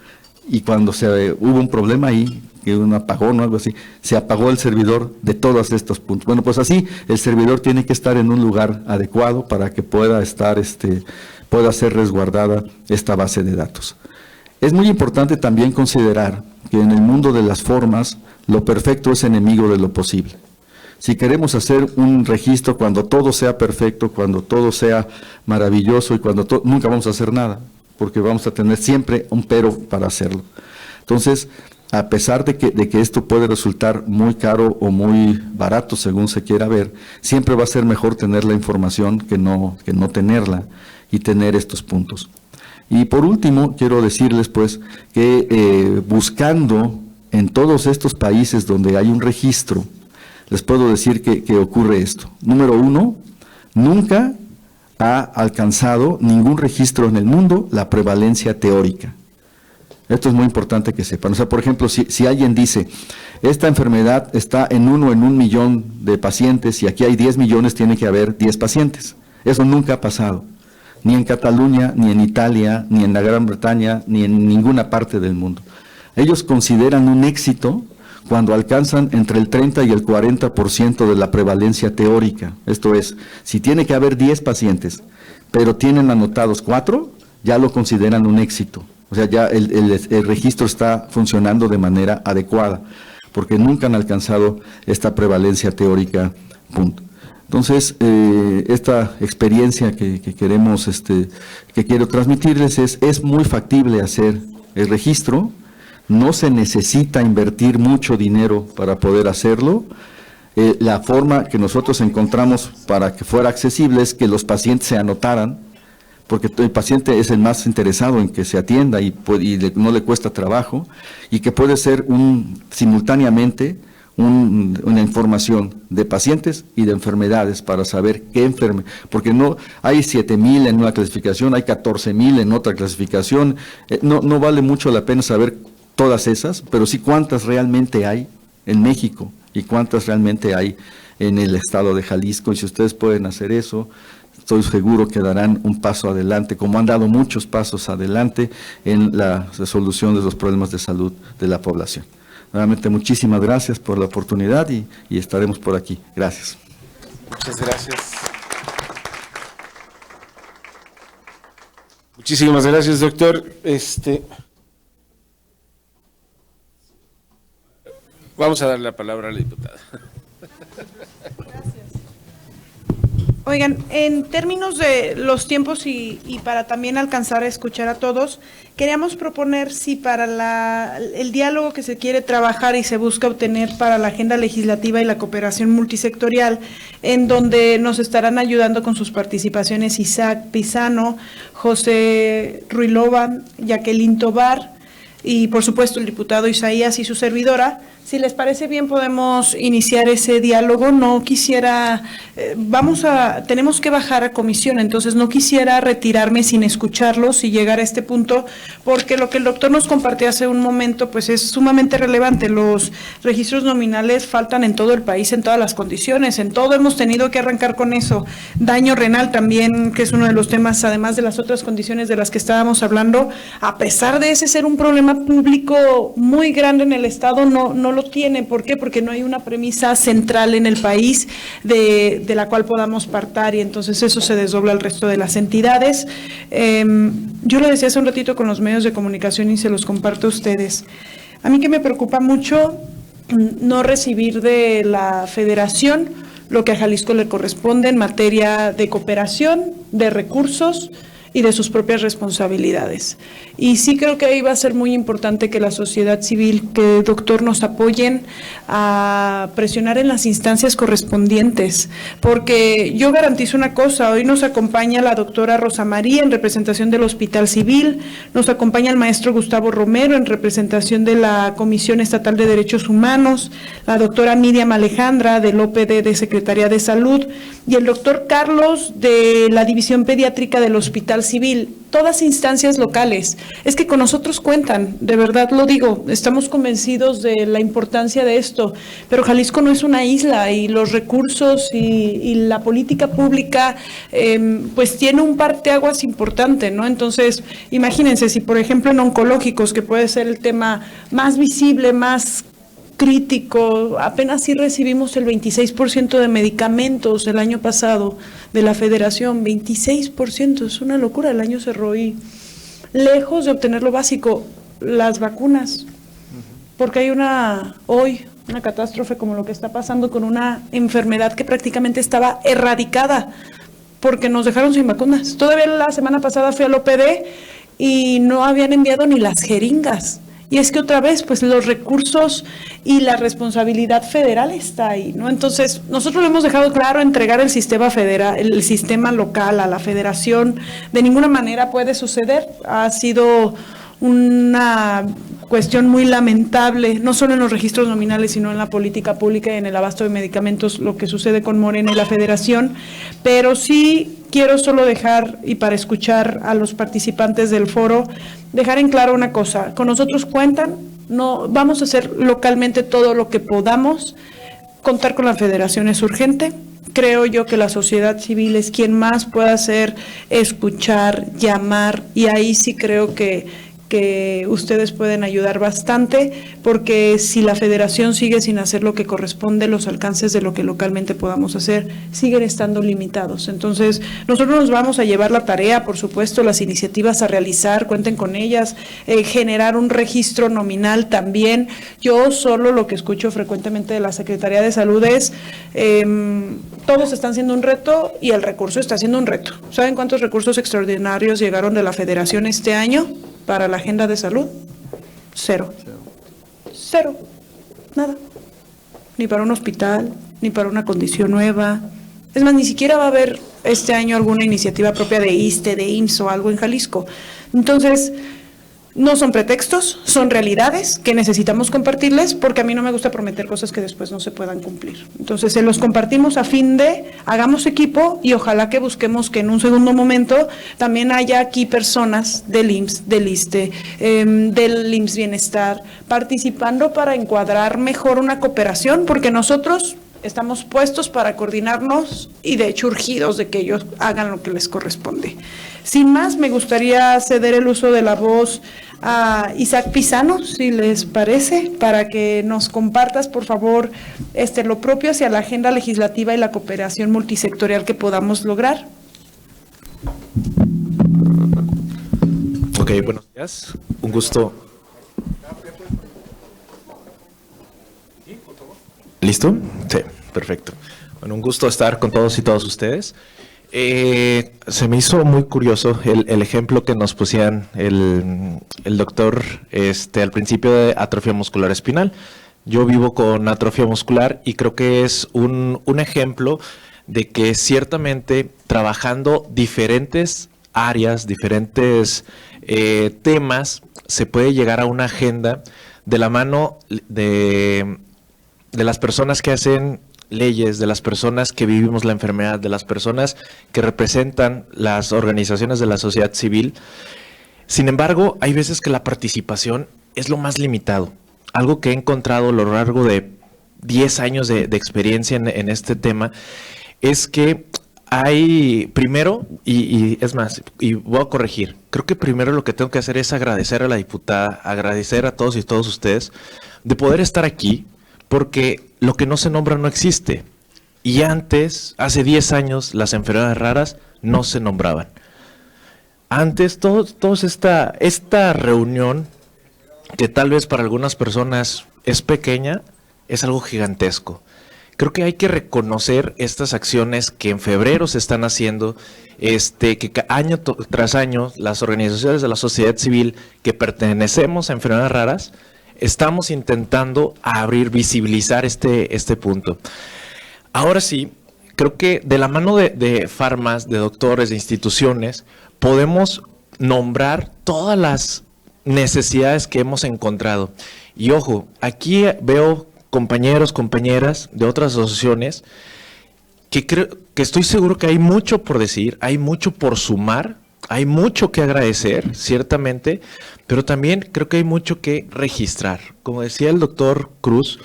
Y cuando hubo un problema ahí, que un apagón o algo así, se apagó el servidor de todos estos puntos. Bueno, pues así, el servidor tiene que estar en un lugar adecuado para que pueda ser resguardada esta base de datos. Es muy importante también considerar que en el mundo de las formas, lo perfecto es enemigo de lo posible. Si queremos hacer un registro cuando todo sea perfecto, cuando todo sea maravilloso y nunca vamos a hacer nada, porque vamos a tener siempre un pero para hacerlo. Entonces, a pesar de que esto puede resultar muy caro o muy barato según se quiera ver, siempre va a ser mejor tener la información que no tenerla y tener estos puntos. Y por último, quiero decirles pues que buscando en todos estos países donde hay un registro, les puedo decir que ocurre esto. Número 1, nunca ha alcanzado ningún registro en el mundo la prevalencia teórica. Esto es muy importante que sepan. O sea, por ejemplo, si alguien dice, esta enfermedad está en 1 en 1 millón de pacientes y aquí hay 10 millones, tiene que haber 10 pacientes. Eso nunca ha pasado, ni en Cataluña, ni en Italia, ni en la Gran Bretaña, ni en ninguna parte del mundo. Ellos consideran un éxito cuando alcanzan entre el 30 y el 40% de la prevalencia teórica. Esto es, si tiene que haber 10 pacientes, pero tienen anotados 4, ya lo consideran un éxito. O sea, ya el registro está funcionando de manera adecuada, porque nunca han alcanzado esta prevalencia teórica, punto. Entonces, esta experiencia que queremos, que quiero transmitirles es muy factible hacer el registro, no se necesita invertir mucho dinero para poder hacerlo. La forma que nosotros encontramos para que fuera accesible es que los pacientes se anotaran, porque el paciente es el más interesado en que se atienda y no le cuesta trabajo, y que puede ser simultáneamente una información de pacientes y de enfermedades para saber qué porque no hay 7,000 en una clasificación, hay 14,000 en otra clasificación, no vale mucho la pena saber todas esas, pero sí cuántas realmente hay en México y cuántas realmente hay en el estado de Jalisco, y si ustedes pueden hacer eso, estoy seguro que darán un paso adelante, como han dado muchos pasos adelante en la resolución de los problemas de salud de la población. Nuevamente, muchísimas gracias por la oportunidad y estaremos por aquí. Gracias. Muchas gracias. Muchísimas gracias, doctor. Vamos a darle la palabra a la diputada. Oigan, en términos de los tiempos y para también alcanzar a escuchar a todos, queríamos proponer si para el diálogo que se quiere trabajar y se busca obtener para la agenda legislativa y la cooperación multisectorial, en donde nos estarán ayudando con sus participaciones Isaac Pizano, José Ruilova, Jacqueline Tobar y por supuesto el diputado Isaías y su servidora. Si les parece bien, podemos iniciar ese diálogo. No quisiera, tenemos que bajar a comisión, entonces no quisiera retirarme sin escucharlos y llegar a este punto, porque lo que el doctor nos compartió hace un momento, pues es sumamente relevante. Los registros nominales faltan en todo el país, en todas las condiciones, en todo hemos tenido que arrancar con eso. Daño renal también, que es uno de los temas, además de las otras condiciones de las que estábamos hablando, a pesar de ese ser un problema público muy grande en el Estado, no lo tiene. ¿Por qué? Porque no hay una premisa central en el país de la cual podamos partir, y entonces eso se desdobla al resto de las entidades. Yo lo decía hace un ratito con los medios de comunicación y se los comparto a ustedes. A mí que me preocupa mucho no recibir de la Federación lo que a Jalisco le corresponde en materia de cooperación, de recursos y de sus propias responsabilidades. Y sí creo que ahí va a ser muy importante que la sociedad civil, que doctor nos apoyen a presionar en las instancias correspondientes, porque yo garantizo una cosa, hoy nos acompaña la doctora Rosa María en representación del Hospital Civil, nos acompaña el maestro Gustavo Romero en representación de la Comisión Estatal de Derechos Humanos, la doctora Miriam Alejandra del OPD de Secretaría de Salud y el doctor Carlos de la División Pediátrica del Hospital Civil, todas instancias locales. Es que con nosotros cuentan, de verdad lo digo, estamos convencidos de la importancia de esto, pero Jalisco no es una isla y los recursos y la política pública pues tiene un parteaguas importante, ¿no? Entonces, imagínense si por ejemplo en oncológicos, que puede ser el tema más visible, más crítico, apenas sí recibimos el 26% de medicamentos el año pasado de la Federación, 26%, es una locura, el año cerró y lejos de obtener lo básico, las vacunas, porque hay hoy una catástrofe como lo que está pasando con una enfermedad que prácticamente estaba erradicada, porque nos dejaron sin vacunas. Todavía la semana pasada fui al OPD y no habían enviado ni las jeringas. Y es que otra vez, pues los recursos y la responsabilidad federal está ahí, ¿no? Entonces, nosotros lo hemos dejado claro, entregar el sistema federal, el sistema local a la federación, de ninguna manera puede suceder. Ha sido una cuestión muy lamentable, no solo en los registros nominales, sino en la política pública y en el abasto de medicamentos, lo que sucede con Morena y la Federación, pero sí quiero solo dejar, y para escuchar a los participantes del foro, dejar en claro una cosa: con nosotros cuentan, no vamos a hacer localmente todo lo que podamos. Contar con la Federación es urgente. Creo yo que la sociedad civil es quien más puede hacer, escuchar, llamar, y ahí sí creo que ustedes pueden ayudar bastante, porque si la Federación sigue sin hacer lo que corresponde, los alcances de lo que localmente podamos hacer siguen estando limitados. Entonces, nosotros nos vamos a llevar la tarea, por supuesto, las iniciativas a realizar, cuenten con ellas, generar un registro nominal también. Yo solo lo que escucho frecuentemente de la Secretaría de Salud es todos están siendo un reto y el recurso está siendo un reto. ¿Saben cuántos recursos extraordinarios llegaron de la Federación este año para la agenda de salud? Cero. Nada. Ni para un hospital, ni para una condición nueva. Es más, ni siquiera va a haber este año alguna iniciativa propia de ISSSTE, de IMSS o algo en Jalisco. Entonces, no son pretextos, son realidades que necesitamos compartirles, porque a mí no me gusta prometer cosas que después no se puedan cumplir. Entonces, se los compartimos a fin de, hagamos equipo, y ojalá que busquemos que en un segundo momento también haya aquí personas del IMSS, del ISSSTE, del IMSS Bienestar, participando para encuadrar mejor una cooperación, porque nosotros estamos puestos para coordinarnos y de hecho urgidos de que ellos hagan lo que les corresponde. Sin más, me gustaría ceder el uso de la voz a Isaac Pizano, si les parece, para que nos compartas, por favor, lo propio hacia la agenda legislativa y la cooperación multisectorial que podamos lograr. Ok, buenos días. Un gusto. ¿Listo? Sí, perfecto. Bueno, un gusto estar con todos y todas ustedes. Se me hizo muy curioso el ejemplo que nos pusieran el doctor al principio de atrofia muscular espinal. Yo vivo con atrofia muscular y creo que es un ejemplo de que ciertamente trabajando diferentes áreas, diferentes temas, se puede llegar a una agenda de la mano de las personas que hacen leyes, de las personas que vivimos la enfermedad, de las personas que representan las organizaciones de la sociedad civil. Sin embargo, hay veces que la participación es lo más limitado. Algo que he encontrado a lo largo de 10 años de experiencia en este tema es que hay, primero, y es más, y voy a corregir, creo que primero lo que tengo que hacer es agradecer a la diputada, agradecer a todos y todos ustedes de poder estar aquí, porque lo que no se nombra no existe. Y antes, hace 10 años, las enfermedades raras no se nombraban. Antes, esta reunión, que tal vez para algunas personas es pequeña, es algo gigantesco. Creo que hay que reconocer estas acciones que en febrero se están haciendo, que año tras año las organizaciones de la sociedad civil que pertenecemos a enfermedades raras, estamos intentando visibilizar este punto. Ahora sí, creo que de la mano de farmas, de doctores, de instituciones, podemos nombrar todas las necesidades que hemos encontrado. Y ojo, aquí veo compañeros, compañeras de otras asociaciones que estoy seguro que hay mucho por decir, hay mucho por sumar, hay mucho que agradecer, ciertamente, pero también creo que hay mucho que registrar. Como decía el doctor Cruz,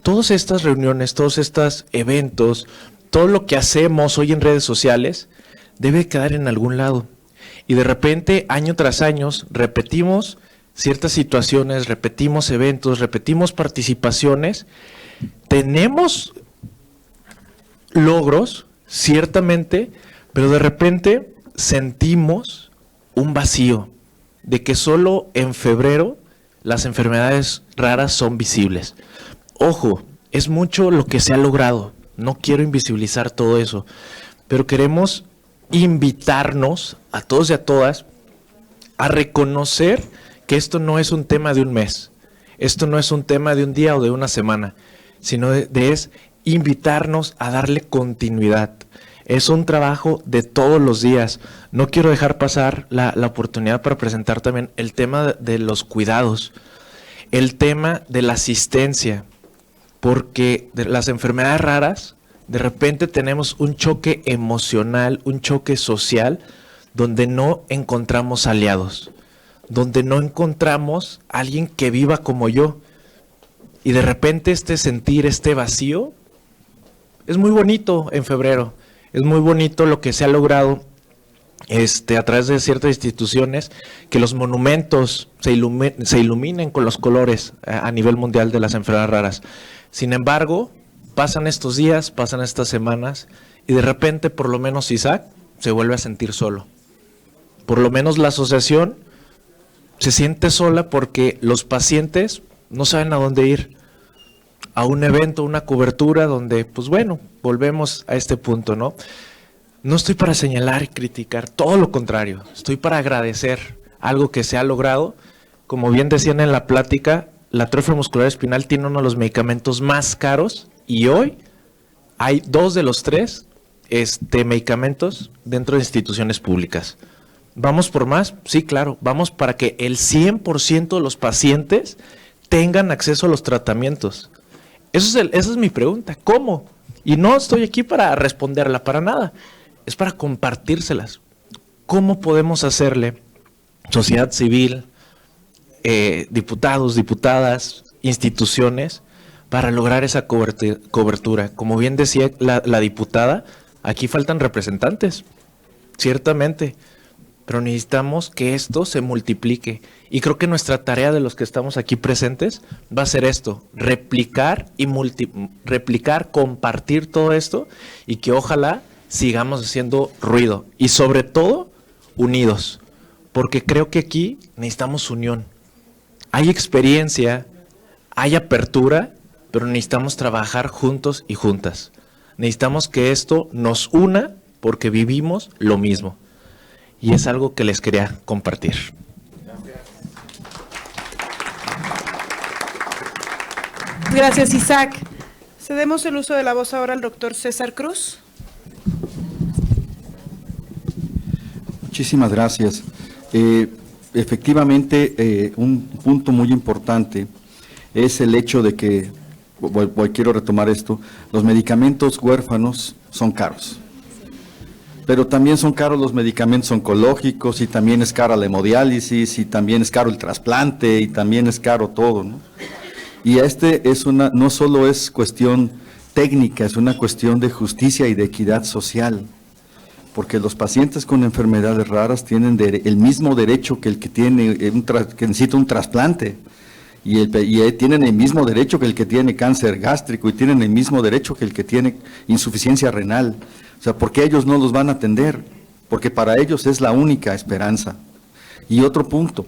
todas estas reuniones, todos estos eventos, todo lo que hacemos hoy en redes sociales, debe quedar en algún lado. Y de repente, año tras año, repetimos ciertas situaciones, repetimos eventos, repetimos participaciones. Tenemos logros, ciertamente, pero de repente sentimos un vacío de que solo en febrero las enfermedades raras son visibles. Ojo, es mucho lo que se ha logrado. No quiero invisibilizar todo eso, pero queremos invitarnos a todos y a todas a reconocer que esto no es un tema de un mes, esto no es un tema de un día o de una semana, sino es invitarnos a darle continuidad. Es un trabajo de todos los días. No quiero dejar pasar la oportunidad para presentar también el tema de los cuidados, el tema de la asistencia, porque de las enfermedades raras, de repente tenemos un choque emocional, un choque social, donde no encontramos aliados, donde no encontramos a alguien que viva como yo. Y de repente este sentir, este vacío, es muy bonito en febrero. Es muy bonito lo que se ha logrado a través de ciertas instituciones, que los monumentos se iluminen con los colores a nivel mundial de las enfermedades raras. Sin embargo, pasan estos días, pasan estas semanas, y de repente, por lo menos Isaac se vuelve a sentir solo. Por lo menos la asociación se siente sola porque los pacientes no saben a dónde ir. A un evento, una cobertura donde, pues bueno, volvemos a este punto, ¿no? No estoy para señalar y criticar, todo lo contrario. Estoy para agradecer algo que se ha logrado. Como bien decían en la plática, la atrofia muscular espinal tiene uno de los medicamentos más caros y hoy hay 2 de los 3 medicamentos dentro de instituciones públicas. ¿Vamos por más? Sí, claro. Vamos para que el 100% de los pacientes tengan acceso a los tratamientos. Esa es mi pregunta. ¿Cómo? Y no estoy aquí para responderla para nada. Es para compartírselas. ¿Cómo podemos hacerle, sociedad civil, diputados, diputadas, instituciones, para lograr esa cobertura? Como bien decía la diputada, aquí faltan representantes, ciertamente, pero necesitamos que esto se multiplique. Y creo que nuestra tarea de los que estamos aquí presentes va a ser esto, replicar, compartir todo esto, y que ojalá sigamos haciendo ruido y sobre todo unidos, porque creo que aquí necesitamos unión. Hay experiencia, hay apertura, pero necesitamos trabajar juntos y juntas. Necesitamos que esto nos una porque vivimos lo mismo. Y es algo que les quería compartir. Gracias, Isaac. Cedemos el uso de la voz ahora al doctor César Cruz. Muchísimas gracias. Efectivamente, un punto muy importante es el hecho de que, quiero retomar esto, los medicamentos huérfanos son caros. Pero también son caros los medicamentos oncológicos, y también es cara la hemodiálisis, y también es caro el trasplante, y también es caro todo, ¿no? Y no solo es cuestión técnica, es una cuestión de justicia y de equidad social, porque los pacientes con enfermedades raras tienen el mismo derecho que el que tiene que necesita un trasplante, y tienen el mismo derecho que el que tiene cáncer gástrico, y tienen el mismo derecho que el que tiene insuficiencia renal. O sea, ¿por qué ellos no los van a atender? Porque para ellos es la única esperanza. Y otro punto,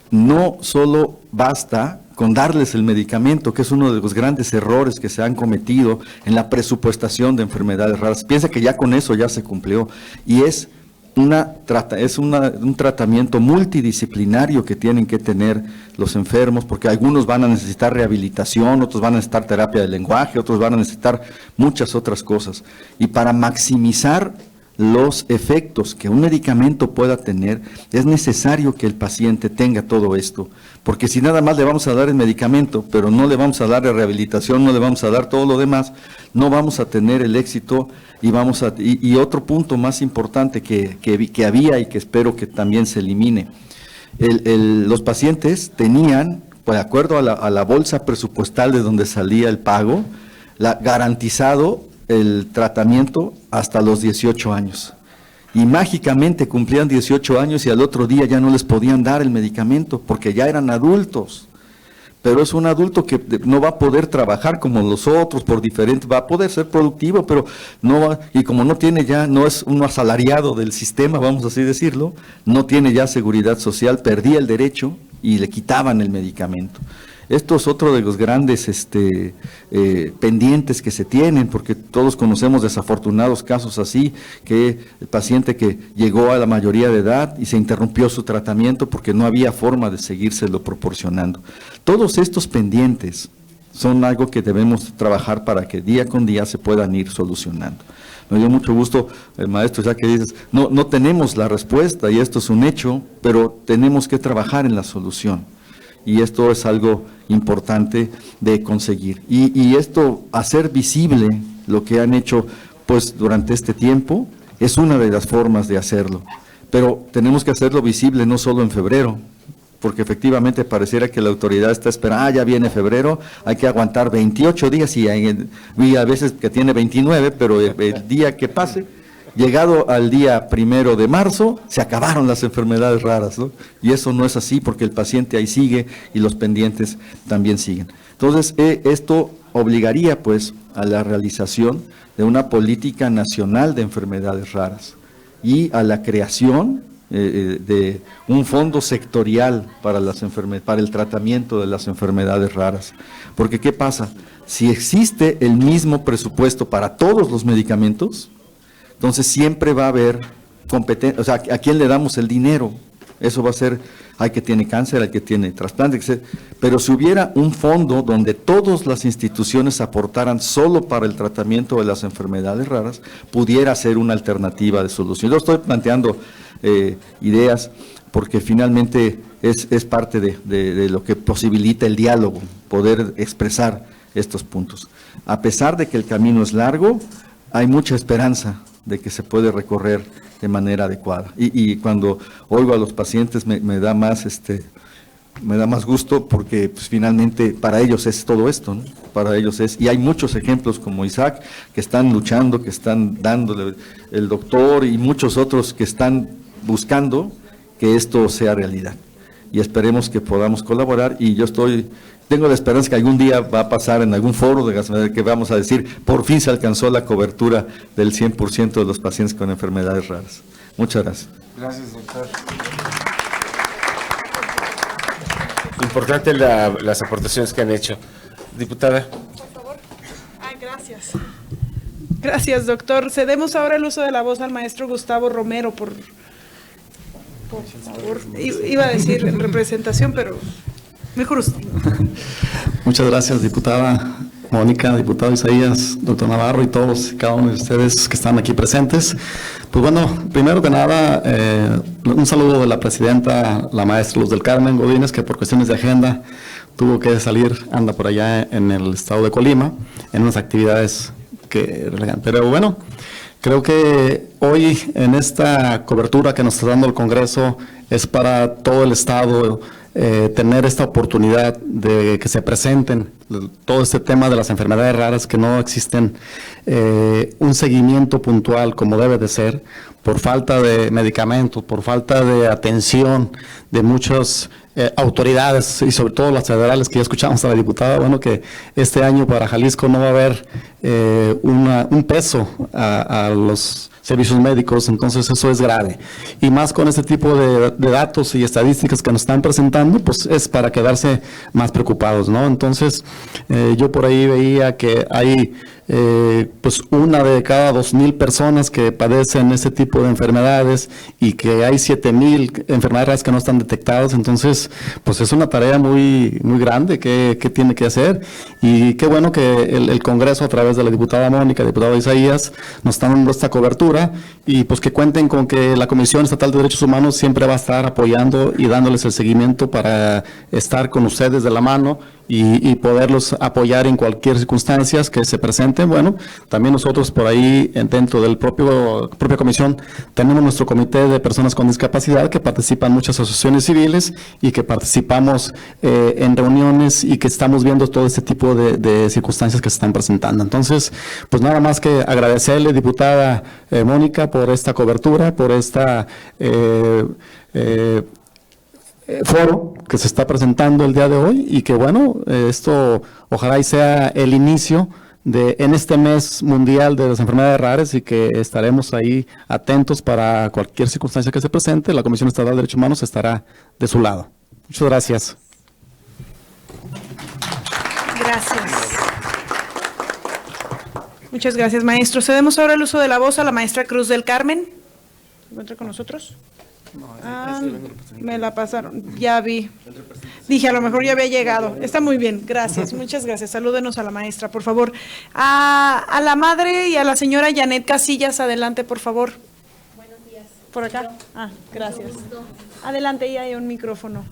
no solo basta con darles el medicamento, que es uno de los grandes errores que se han cometido en la presupuestación de enfermedades raras. Piensa que ya con eso ya se cumplió, y es un tratamiento multidisciplinario que tienen que tener los enfermos, porque algunos van a necesitar rehabilitación, otros van a necesitar terapia del lenguaje, otros van a necesitar muchas otras cosas. Y para maximizar los efectos que un medicamento pueda tener, es necesario que el paciente tenga todo esto, porque si nada más le vamos a dar el medicamento, pero no le vamos a dar la rehabilitación, no le vamos a dar todo lo demás, no vamos a tener el éxito. Y otro punto más importante que había, y que espero que también se elimine, los pacientes tenían, de acuerdo a la bolsa presupuestal de donde salía el pago, garantizado el tratamiento hasta los 18 años. Y mágicamente cumplían 18 años y al otro día ya no les podían dar el medicamento porque ya eran adultos. Pero es un adulto que no va a poder trabajar como los otros va a poder ser productivo, pero no va, y como no tiene ya, no es un asalariado del sistema, vamos así decirlo, no tiene ya seguridad social, perdía el derecho y le quitaban el medicamento. Esto es otro de los grandes pendientes que se tienen, porque todos conocemos desafortunados casos así, que el paciente que llegó a la mayoría de edad y se interrumpió su tratamiento porque no había forma de seguírselo proporcionando. Todos estos pendientes son algo que debemos trabajar para que día con día se puedan ir solucionando. Me dio mucho gusto, maestro, ya que dices, no tenemos la respuesta y esto es un hecho, pero tenemos que trabajar en la solución. Y esto es algo importante de conseguir. Y esto, hacer visible lo que han hecho pues durante este tiempo, es una de las formas de hacerlo. Pero tenemos que hacerlo visible no solo en febrero, porque efectivamente pareciera que la autoridad está esperando, ya viene febrero, hay que aguantar 28 días y a veces que tiene 29, pero el día que pase, llegado al día 1 de marzo, se acabaron las enfermedades raras, ¿no? Y eso no es así porque el paciente ahí sigue y los pendientes también siguen. Entonces, esto obligaría pues a la realización de una política nacional de enfermedades raras y a la creación de un fondo sectorial para el tratamiento de las enfermedades raras. Porque ¿qué pasa? Si existe el mismo presupuesto para todos los medicamentos, entonces siempre va a haber competencia, o sea, ¿a quién le damos el dinero? Eso va a ser, al que tiene cáncer, al que tiene trasplante, etc. Pero si hubiera un fondo donde todas las instituciones aportaran solo para el tratamiento de las enfermedades raras, pudiera ser una alternativa de solución. Yo estoy planteando ideas porque finalmente es parte de lo que posibilita el diálogo, poder expresar estos puntos. A pesar de que el camino es largo, hay mucha esperanza de que se puede recorrer de manera adecuada. Y cuando oigo a los pacientes me da más gusto porque pues, finalmente para ellos es todo esto, ¿no? Para ellos es, y hay muchos ejemplos como Isaac que están luchando, que están dándole el doctor y muchos otros que están buscando que esto sea realidad. Y esperemos que podamos colaborar y tengo la esperanza que algún día va a pasar en algún foro de gastroenterología que vamos a decir, por fin se alcanzó la cobertura del 100% de los pacientes con enfermedades raras. Muchas gracias. Gracias, doctor. Importante las aportaciones que han hecho. Diputada. Por favor. Gracias. Gracias, doctor. Cedemos ahora el uso de la voz al maestro Gustavo Romero, por favor. Iba a decir en representación, pero mejor usted. Muchas gracias, diputada Mónica, diputado Isaías, doctor Navarro y todos, cada uno de ustedes que están aquí presentes. Pues bueno, primero que nada, un saludo de la presidenta, la maestra Luz del Carmen Godínez, que por cuestiones de agenda tuvo que salir, anda por allá en el estado de Colima, en unas actividades que relegan. Pero bueno, creo que hoy en esta cobertura que nos está dando el Congreso es para todo el estado tener esta oportunidad de que se presenten todo este tema de las enfermedades raras, que no existen un seguimiento puntual como debe de ser, por falta de medicamentos, por falta de atención de muchas autoridades y sobre todo las federales, que ya escuchamos a la diputada, bueno, que este año para Jalisco no va a haber un peso a los servicios médicos, entonces eso es grave. Y más con este tipo de datos y estadísticas que nos están presentando, pues es para quedarse más preocupados, ¿no? Entonces, yo por ahí veía que hay pues 1 de cada 2,000 personas que padecen este tipo de enfermedades y que hay 7,000 enfermedades que no están detectadas. Entonces, pues es una tarea muy grande que tiene que hacer, y qué bueno que el Congreso, a través de la diputada Mónica, diputado Isaías, nos están dando esta cobertura, y pues que cuenten con que la Comisión Estatal de Derechos Humanos siempre va a estar apoyando y dándoles el seguimiento para estar con ustedes de la mano y poderlos apoyar en cualquier circunstancia que se presenten. Bueno, también nosotros por ahí, dentro del propia comisión, tenemos nuestro comité de personas con discapacidad, que participan muchas asociaciones civiles y que participamos en reuniones y que estamos viendo todo este tipo de circunstancias que se están presentando. Entonces, pues nada más que agradecerle, diputada Mónica, por esta cobertura, por esta foro que se está presentando el día de hoy, y que bueno, esto ojalá y sea el inicio en este mes mundial de las enfermedades raras, y que estaremos ahí atentos para cualquier circunstancia que se presente. La Comisión Estatal de Derechos Humanos estará de su lado. Muchas gracias. Gracias. Muchas gracias, maestro. Cedemos ahora el uso de la voz a la maestra Cruz del Carmen. ¿Se encuentra con nosotros? Me la pasaron, ya vi. Dije, a lo mejor ya había llegado. Está muy bien, gracias, muchas gracias. Salúdenos a la maestra, por favor. A la madre y a la señora Janet Casillas, adelante, por favor. Buenos días. ¿Por acá? Gracias. Adelante, ya hay un micrófono.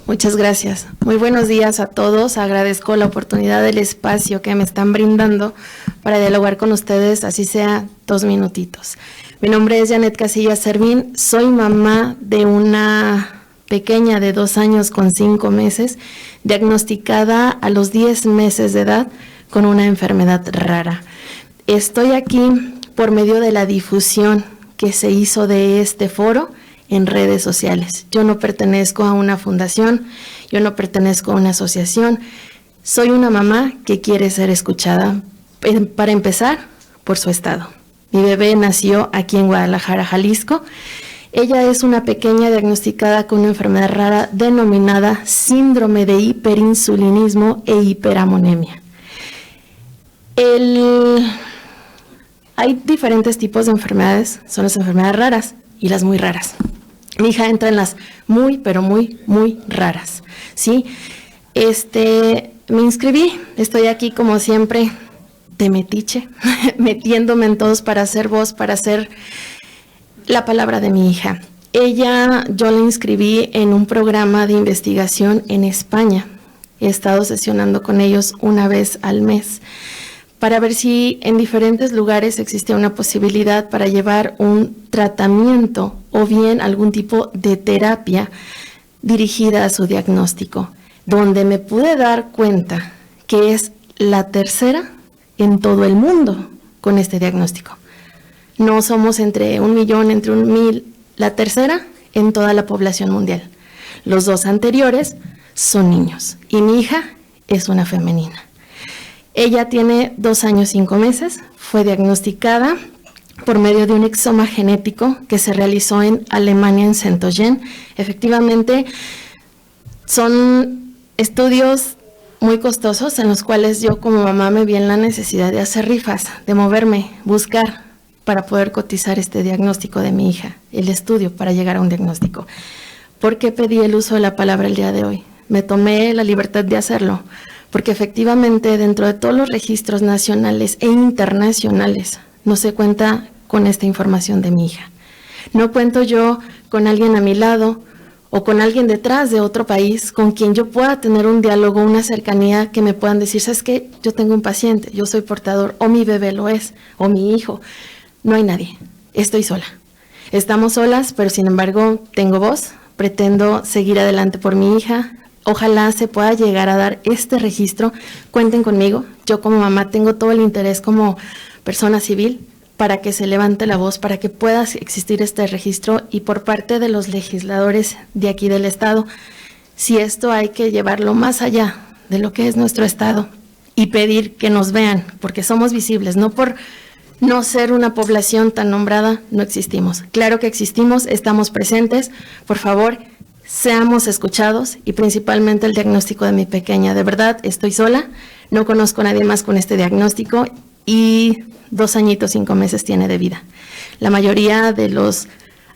Muchas gracias. Muy buenos días a todos. Agradezco la oportunidad del espacio que me están brindando para dialogar con ustedes, así sea 2 minutitos. Mi nombre es Janet Casillas Servín. Soy mamá de una pequeña de 2 años con 5 meses, diagnosticada a los 10 meses de edad con una enfermedad rara. Estoy aquí por medio de la difusión que se hizo de este foro en redes sociales. Yo no pertenezco a una fundación, yo no pertenezco a una asociación. Soy una mamá que quiere ser escuchada, para empezar, por su estado. Mi bebé nació aquí en Guadalajara, Jalisco. Ella es una pequeña diagnosticada con una enfermedad rara denominada síndrome de hiperinsulinismo e hiperamonemia. Hay diferentes tipos de enfermedades, son las enfermedades raras y las muy raras. Mi hija entra en las muy, pero muy, muy raras, ¿sí? Me inscribí, estoy aquí como siempre de metiche, metiéndome en todos para hacer voz, para hacer la palabra de mi hija. Yo la inscribí en un programa de investigación en España. He estado sesionando con ellos una vez al mes para ver si en diferentes lugares existe una posibilidad para llevar un tratamiento o bien algún tipo de terapia dirigida a su diagnóstico, donde me pude dar cuenta que es la tercera en todo el mundo con este diagnóstico. No somos entre 1 millón, entre 1,000, la tercera en toda la población mundial. Los 2 anteriores son niños y mi hija es una femenina. Ella tiene 2 años 5 meses, fue diagnosticada por medio de un exoma genético que se realizó en Alemania, en Centogen. Efectivamente, son estudios muy costosos en los cuales yo como mamá me vi en la necesidad de hacer rifas, de moverme, buscar para poder cotizar este diagnóstico de mi hija, el estudio para llegar a un diagnóstico. ¿Por qué pedí el uso de la palabra el día de hoy? Me tomé la libertad de hacerlo, porque efectivamente dentro de todos los registros nacionales e internacionales no se cuenta con esta información de mi hija. No cuento yo con alguien a mi lado o con alguien detrás de otro país con quien yo pueda tener un diálogo, una cercanía, que me puedan decir, ¿sabes qué? Yo tengo un paciente, yo soy portador, o mi bebé lo es, o mi hijo. No hay nadie, estoy sola. Estamos solas, pero sin embargo tengo voz, pretendo seguir adelante por mi hija. Ojalá se pueda llegar a dar este registro. Cuenten conmigo. Yo como mamá tengo todo el interés como persona civil para que se levante la voz, para que pueda existir este registro, y por parte de los legisladores de aquí del estado, si esto hay que llevarlo más allá de lo que es nuestro estado y pedir que nos vean, porque somos visibles, no por no ser una población tan nombrada, no existimos. Claro que existimos, estamos presentes. Por favor, seamos escuchados, y principalmente el diagnóstico de mi pequeña. De verdad, estoy sola, no conozco a nadie más con este diagnóstico y 2 añitos 5 meses tiene de vida. La mayoría de los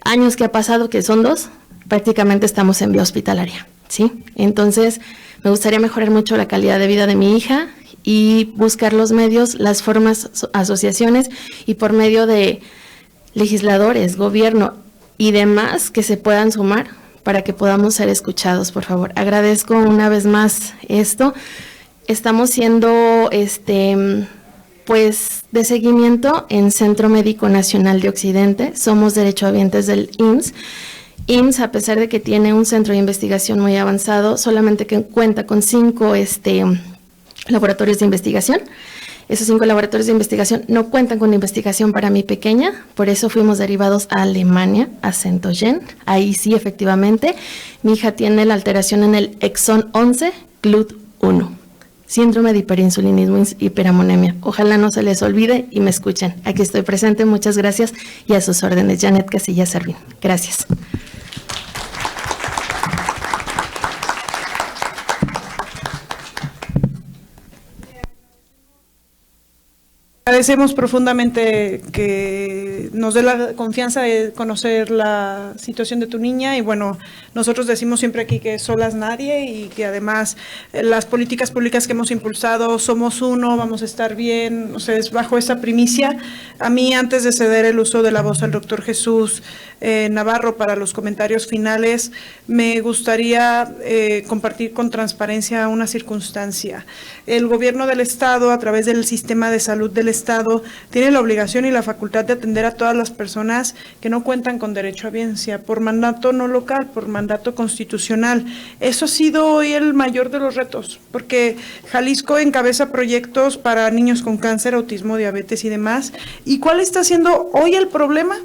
años que ha pasado, que son 2, prácticamente estamos en vía hospitalaria, ¿sí? Entonces, me gustaría mejorar mucho la calidad de vida de mi hija y buscar los medios, las formas, asociaciones, y por medio de legisladores, gobierno y demás que se puedan sumar para que podamos ser escuchados, por favor. Agradezco una vez más esto. Estamos siendo pues de seguimiento en Centro Médico Nacional de Occidente. Somos derechohabientes del IMSS. IMSS, a pesar de que tiene un centro de investigación muy avanzado, solamente que cuenta con 5 laboratorios de investigación. Esos 5 laboratorios de investigación no cuentan con investigación para mi pequeña, por eso fuimos derivados a Alemania, a Centogen. Ahí sí, efectivamente, mi hija tiene la alteración en el exón 11, GLUT1, síndrome de hiperinsulinismo y hiperamonemia. Ojalá no se les olvide y me escuchen. Aquí estoy presente, muchas gracias, y a sus órdenes. Janet Casillas Servín. Gracias. Agradecemos profundamente que nos dé la confianza de conocer la situación de tu niña y bueno, nosotros decimos siempre aquí que solas nadie y que además las políticas públicas que hemos impulsado, somos uno, vamos a estar bien, o sea, es bajo esa primicia. A mí, antes de ceder el uso de la voz al doctor Jesús Navarro para los comentarios finales, me gustaría compartir con transparencia una circunstancia. El gobierno del Estado, a través del sistema de salud del Estado, tiene la obligación y la facultad de atender a todas las personas que no cuentan con derecho a biencia, por mandato no local, por mandato constitucional. Eso ha sido hoy el mayor de los retos, porque Jalisco encabeza proyectos para niños con cáncer, autismo, diabetes y demás. ¿Y cuál está siendo hoy el problema?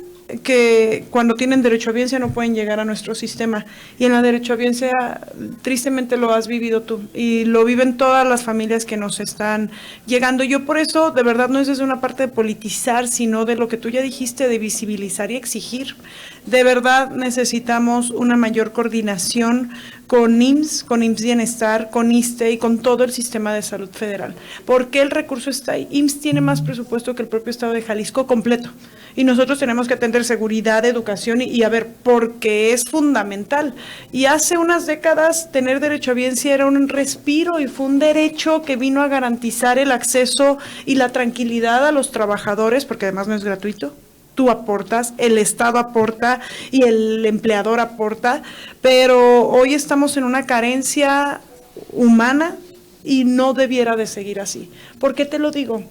Que cuando tienen derecho a biencia no pueden llegar a nuestro sistema, y en la derecho a biencia tristemente lo has vivido tú y lo viven todas las familias que nos están llegando. Yo por eso de verdad no es desde una parte de politizar, sino de lo que tú ya dijiste, de visibilizar y exigir. De verdad necesitamos una mayor coordinación con IMSS, con IMSS Bienestar, con ISSSTE y con todo el sistema de salud federal. ¿Por qué el recurso está ahí? IMSS tiene más presupuesto que el propio Estado de Jalisco completo. Y nosotros tenemos que atender seguridad, educación y a ver, porque es fundamental. Y hace unas décadas tener derecho a biencia era un respiro y fue un derecho que vino a garantizar el acceso y la tranquilidad a los trabajadores, porque además no es gratuito. Tú aportas, el Estado aporta y el empleador aporta, pero hoy estamos en una carencia humana y no debiera de seguir así. ¿Por qué te lo digo?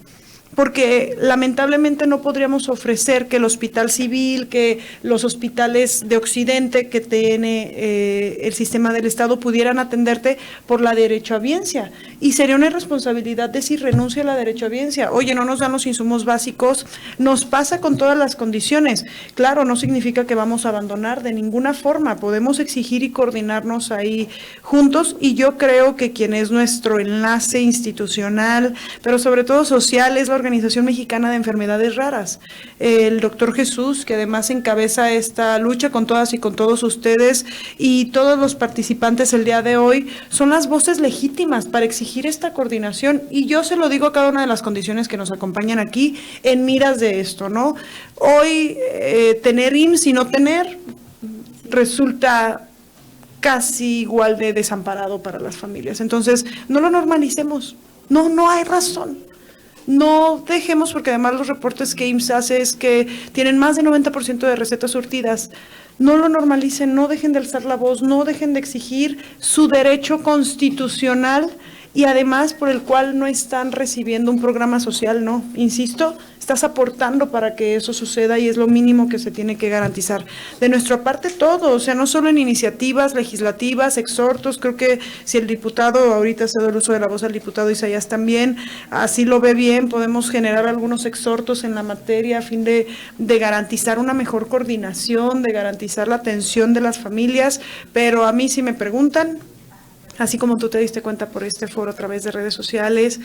Porque lamentablemente no podríamos ofrecer que el hospital civil, que los hospitales de Occidente que tiene el sistema del Estado pudieran atenderte por la derechohabiencia. Y sería una irresponsabilidad decir renuncia a la derechohabiencia. Oye, no nos dan los insumos básicos, nos pasa con todas las condiciones. Claro, no significa que vamos a abandonar de ninguna forma, podemos exigir y coordinarnos ahí juntos, y yo creo que quien es nuestro enlace institucional, pero sobre todo social, es la Organización Mexicana de Enfermedades Raras. El doctor Jesús, que además encabeza esta lucha con todas y con todos ustedes y todos los participantes el día de hoy, son las voces legítimas para exigir esta coordinación. Y yo se lo digo a cada una de las condiciones que nos acompañan aquí en miras de esto, ¿no? Hoy tener IMSS y no tener resulta casi igual de desamparado para las familias. Entonces, no lo normalicemos. No hay razón. No dejemos, porque además los reportes que IMSS hace es que tienen más del 90% de recetas surtidas. No lo normalicen, no dejen de alzar la voz, no dejen de exigir su derecho constitucional y además por el cual no están recibiendo un programa social, no, insisto, estás aportando para que eso suceda y es lo mínimo que se tiene que garantizar. De nuestra parte todo, o sea, no solo en iniciativas legislativas, exhortos, creo que si el diputado, ahorita cedo el uso de la voz al diputado Isaías también, así lo ve bien, podemos generar algunos exhortos en la materia a fin de garantizar una mejor coordinación, de garantizar la atención de las familias, pero a mí si me preguntan, así como tú te diste cuenta por este foro a través de redes sociales,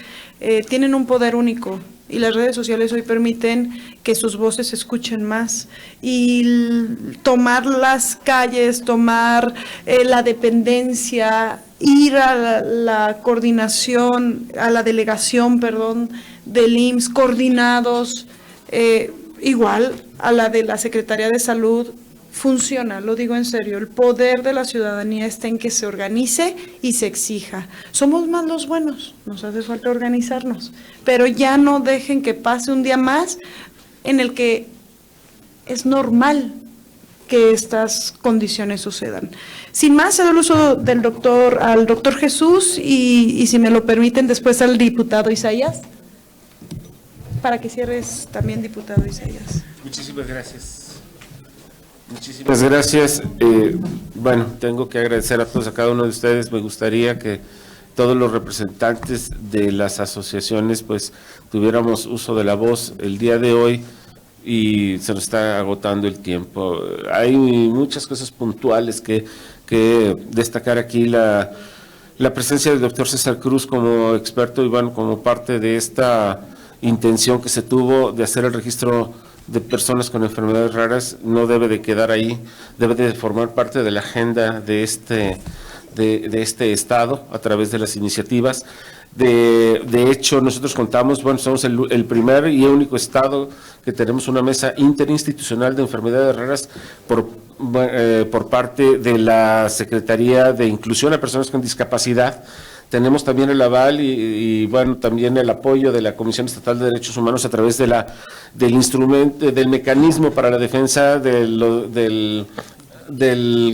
tienen un poder único y las redes sociales hoy permiten que sus voces se escuchen más y tomar las calles, tomar la dependencia, ir a la coordinación, a la delegación, perdón, del IMSS, coordinados, igual a la de la Secretaría de Salud. Funciona, lo digo en serio, el poder de la ciudadanía está en que se organice y se exija. Somos más los buenos, nos hace falta organizarnos, pero ya no dejen que pase un día más en el que es normal que estas condiciones sucedan. Sin más, cedo el uso del al doctor Jesús y si me lo permiten después al diputado Isaías, para que cierres también, diputado Isaías. Muchísimas gracias. Muchísimas gracias. Bueno, tengo que agradecer a todos, a cada uno de ustedes. Me gustaría que todos los representantes de las asociaciones pues tuviéramos uso de la voz el día de hoy y se nos está agotando el tiempo. Hay muchas cosas puntuales que destacar aquí. La presencia del doctor César Cruz como experto y bueno, como parte de esta intención que se tuvo de hacer el registro de personas con enfermedades raras no debe de quedar ahí, debe de formar parte de la agenda de este Estado a través de las iniciativas. De hecho, nosotros contamos, bueno, somos el primer y único estado que tenemos una mesa interinstitucional de enfermedades raras por parte de la Secretaría de Inclusión a Personas con Discapacidad. Tenemos también el aval y bueno, también el apoyo de la Comisión Estatal de Derechos Humanos a través del instrumento, del mecanismo para la defensa de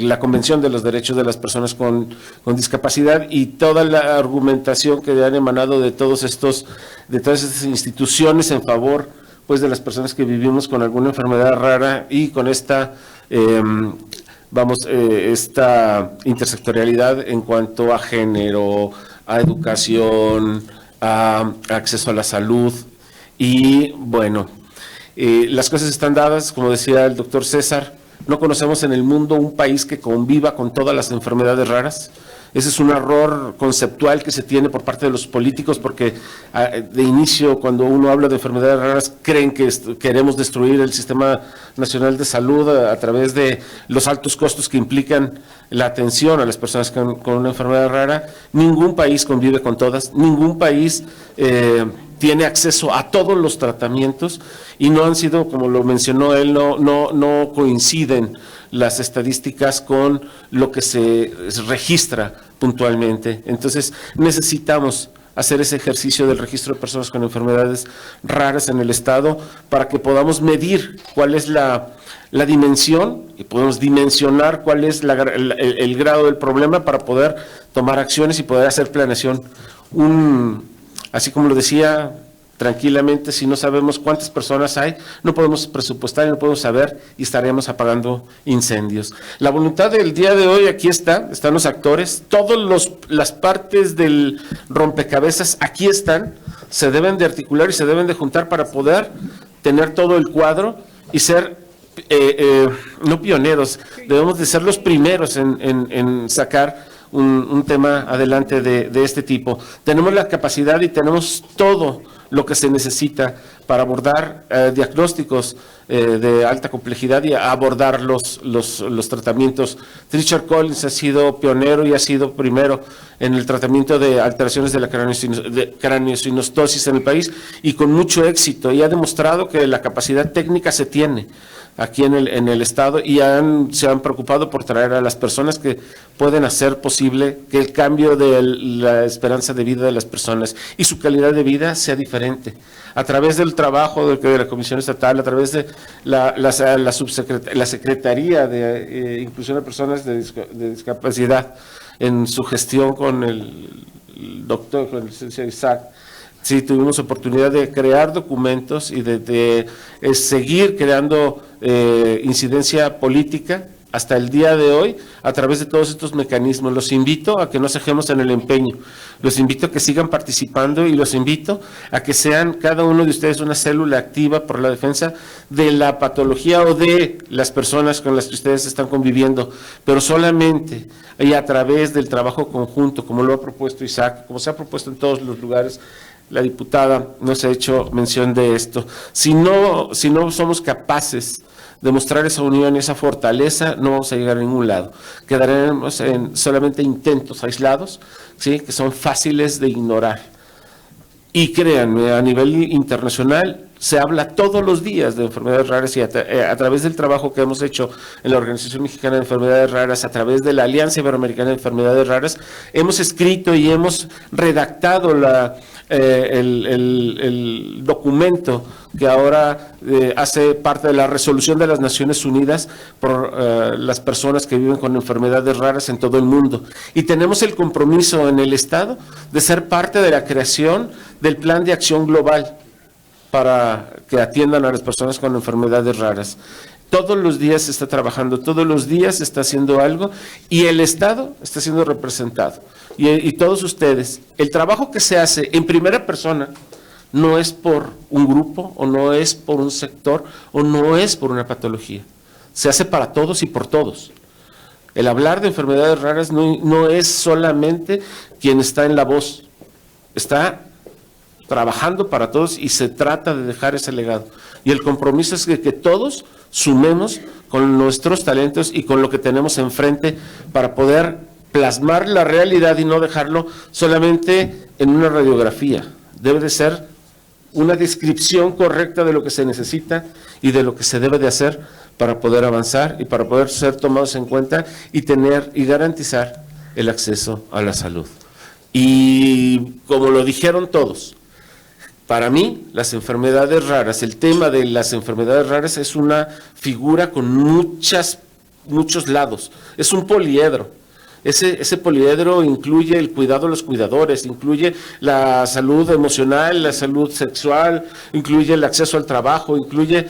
la Convención de los Derechos de las Personas con Discapacidad, y toda la argumentación que han emanado de todas estas instituciones en favor, pues, de las personas que vivimos con alguna enfermedad rara y con esta esta intersectorialidad en cuanto a género, a educación, a acceso a la salud. Y bueno, las cosas están dadas, como decía el doctor César. No conocemos en el mundo un país que conviva con todas las enfermedades raras. Ese es un error conceptual que se tiene por parte de los políticos, porque de inicio, cuando uno habla de enfermedades raras, creen que queremos destruir el Sistema Nacional de Salud a través de los altos costos que implican la atención a las personas con una enfermedad rara. Ningún país convive con todas, ningún país tiene acceso a todos los tratamientos, y no han sido, como lo mencionó él, no coinciden las estadísticas con lo que se registra puntualmente. Entonces necesitamos hacer ese ejercicio del registro de personas con enfermedades raras en el Estado para que podamos medir cuál es la dimensión, y podemos dimensionar cuál es el grado del problema para poder tomar acciones y poder hacer planeación. Así como lo decía, tranquilamente, si no sabemos cuántas personas hay, no podemos presupuestar y no podemos saber, y estaremos apagando incendios. La voluntad del día de hoy aquí están los actores, todas las partes del rompecabezas aquí están, se deben de articular y se deben de juntar para poder tener todo el cuadro y ser, no pioneros, debemos de ser los primeros en sacar un tema adelante de este tipo. Tenemos la capacidad y tenemos todo lo que se necesita para abordar diagnósticos de alta complejidad y abordar los tratamientos. Treacher Collins ha sido pionero y ha sido primero en el tratamiento de alteraciones de la craneosinostosis en el país, y con mucho éxito, y ha demostrado que la capacidad técnica se tiene aquí en el Estado, y se han preocupado por traer a las personas que pueden hacer posible que el cambio de la esperanza de vida de las personas y su calidad de vida sea diferente. A través del trabajo de la Comisión Estatal, a través de la Secretaría de Inclusión de Personas de Discapacidad, en su gestión con el licenciado Isaac, sí tuvimos oportunidad de crear documentos y de seguir creando incidencia política hasta el día de hoy a través de todos estos mecanismos. Los invito a que no cejemos en el empeño, los invito a que sigan participando, y los invito a que sean cada uno de ustedes una célula activa por la defensa de la patología o de las personas con las que ustedes están conviviendo, pero solamente y a través del trabajo conjunto, como lo ha propuesto Isaac, como se ha propuesto en todos los lugares. La diputada nos ha hecho mención de esto. Si no somos capaces de mostrar esa unión y esa fortaleza, no vamos a llegar a ningún lado. Quedaremos en solamente intentos aislados, ¿sí?, que son fáciles de ignorar. Y créanme, a nivel internacional se habla todos los días de enfermedades raras, y a través del trabajo que hemos hecho en la Organización Mexicana de Enfermedades Raras, a través de la Alianza Iberoamericana de Enfermedades Raras, hemos escrito y hemos redactado el documento que ahora hace parte de la resolución de las Naciones Unidas por las personas que viven con enfermedades raras en todo el mundo. Y tenemos el compromiso en el Estado de ser parte de la creación del Plan de Acción Global para que atiendan a las personas con enfermedades raras. Todos los días se está trabajando, todos los días se está haciendo algo, y el Estado está siendo representado. Y todos ustedes, el trabajo que se hace en primera persona no es por un grupo, o no es por un sector, o no es por una patología. Se hace para todos y por todos. El hablar de enfermedades raras no es solamente quien está en la voz, está trabajando para todos, y se trata de dejar ese legado. Y el compromiso es que todos sumemos con nuestros talentos y con lo que tenemos enfrente para poder plasmar la realidad y no dejarlo solamente en una radiografía. Debe de ser una descripción correcta de lo que se necesita y de lo que se debe de hacer para poder avanzar y para poder ser tomados en cuenta y tener y garantizar el acceso a la salud. Y como lo dijeron todos, para mí las enfermedades raras, el tema de las enfermedades raras es una figura con muchos lados, es un poliedro. Ese poliedro incluye el cuidado de los cuidadores, incluye la salud emocional, la salud sexual, incluye el acceso al trabajo, incluye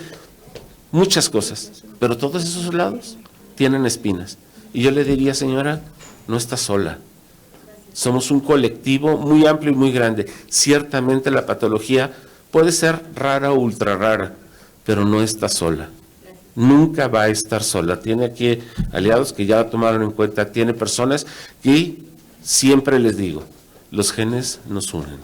muchas cosas, pero todos esos lados tienen espinas. Y yo le diría, señora, no está sola. Somos un colectivo muy amplio y muy grande. Ciertamente la patología puede ser rara o ultra rara, pero no está sola. Nunca va a estar sola. Tiene aquí aliados que ya la tomaron en cuenta, tiene personas que siempre les digo, los genes nos unen.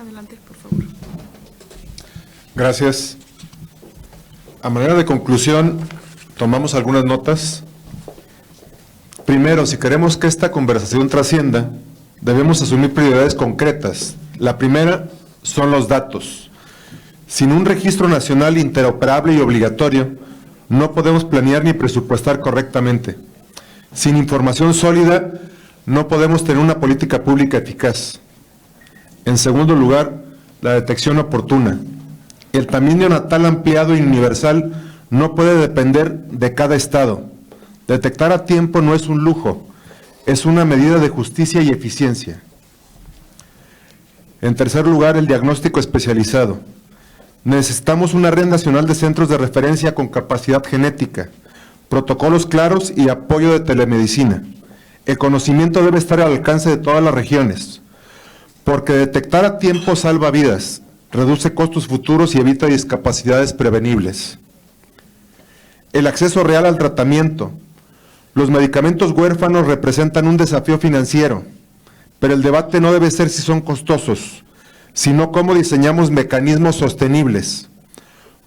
Adelante, por favor. Gracias. A manera de conclusión, tomamos algunas notas. Primero, si queremos que esta conversación trascienda, debemos asumir prioridades concretas. La primera son los datos. Sin un registro nacional interoperable y obligatorio, no podemos planear ni presupuestar correctamente. Sin información sólida, no podemos tener una política pública eficaz. En segundo lugar, la detección oportuna. El tamaño neonatal ampliado y universal no puede depender de cada estado. Detectar a tiempo no es un lujo, es una medida de justicia y eficiencia. En tercer lugar, el diagnóstico especializado. Necesitamos una red nacional de centros de referencia con capacidad genética, protocolos claros y apoyo de telemedicina. El conocimiento debe estar al alcance de todas las regiones, porque detectar a tiempo salva vidas, reduce costos futuros y evita discapacidades prevenibles. El acceso real al tratamiento. Los medicamentos huérfanos representan un desafío financiero, pero el debate no debe ser si son costosos, sino cómo diseñamos mecanismos sostenibles.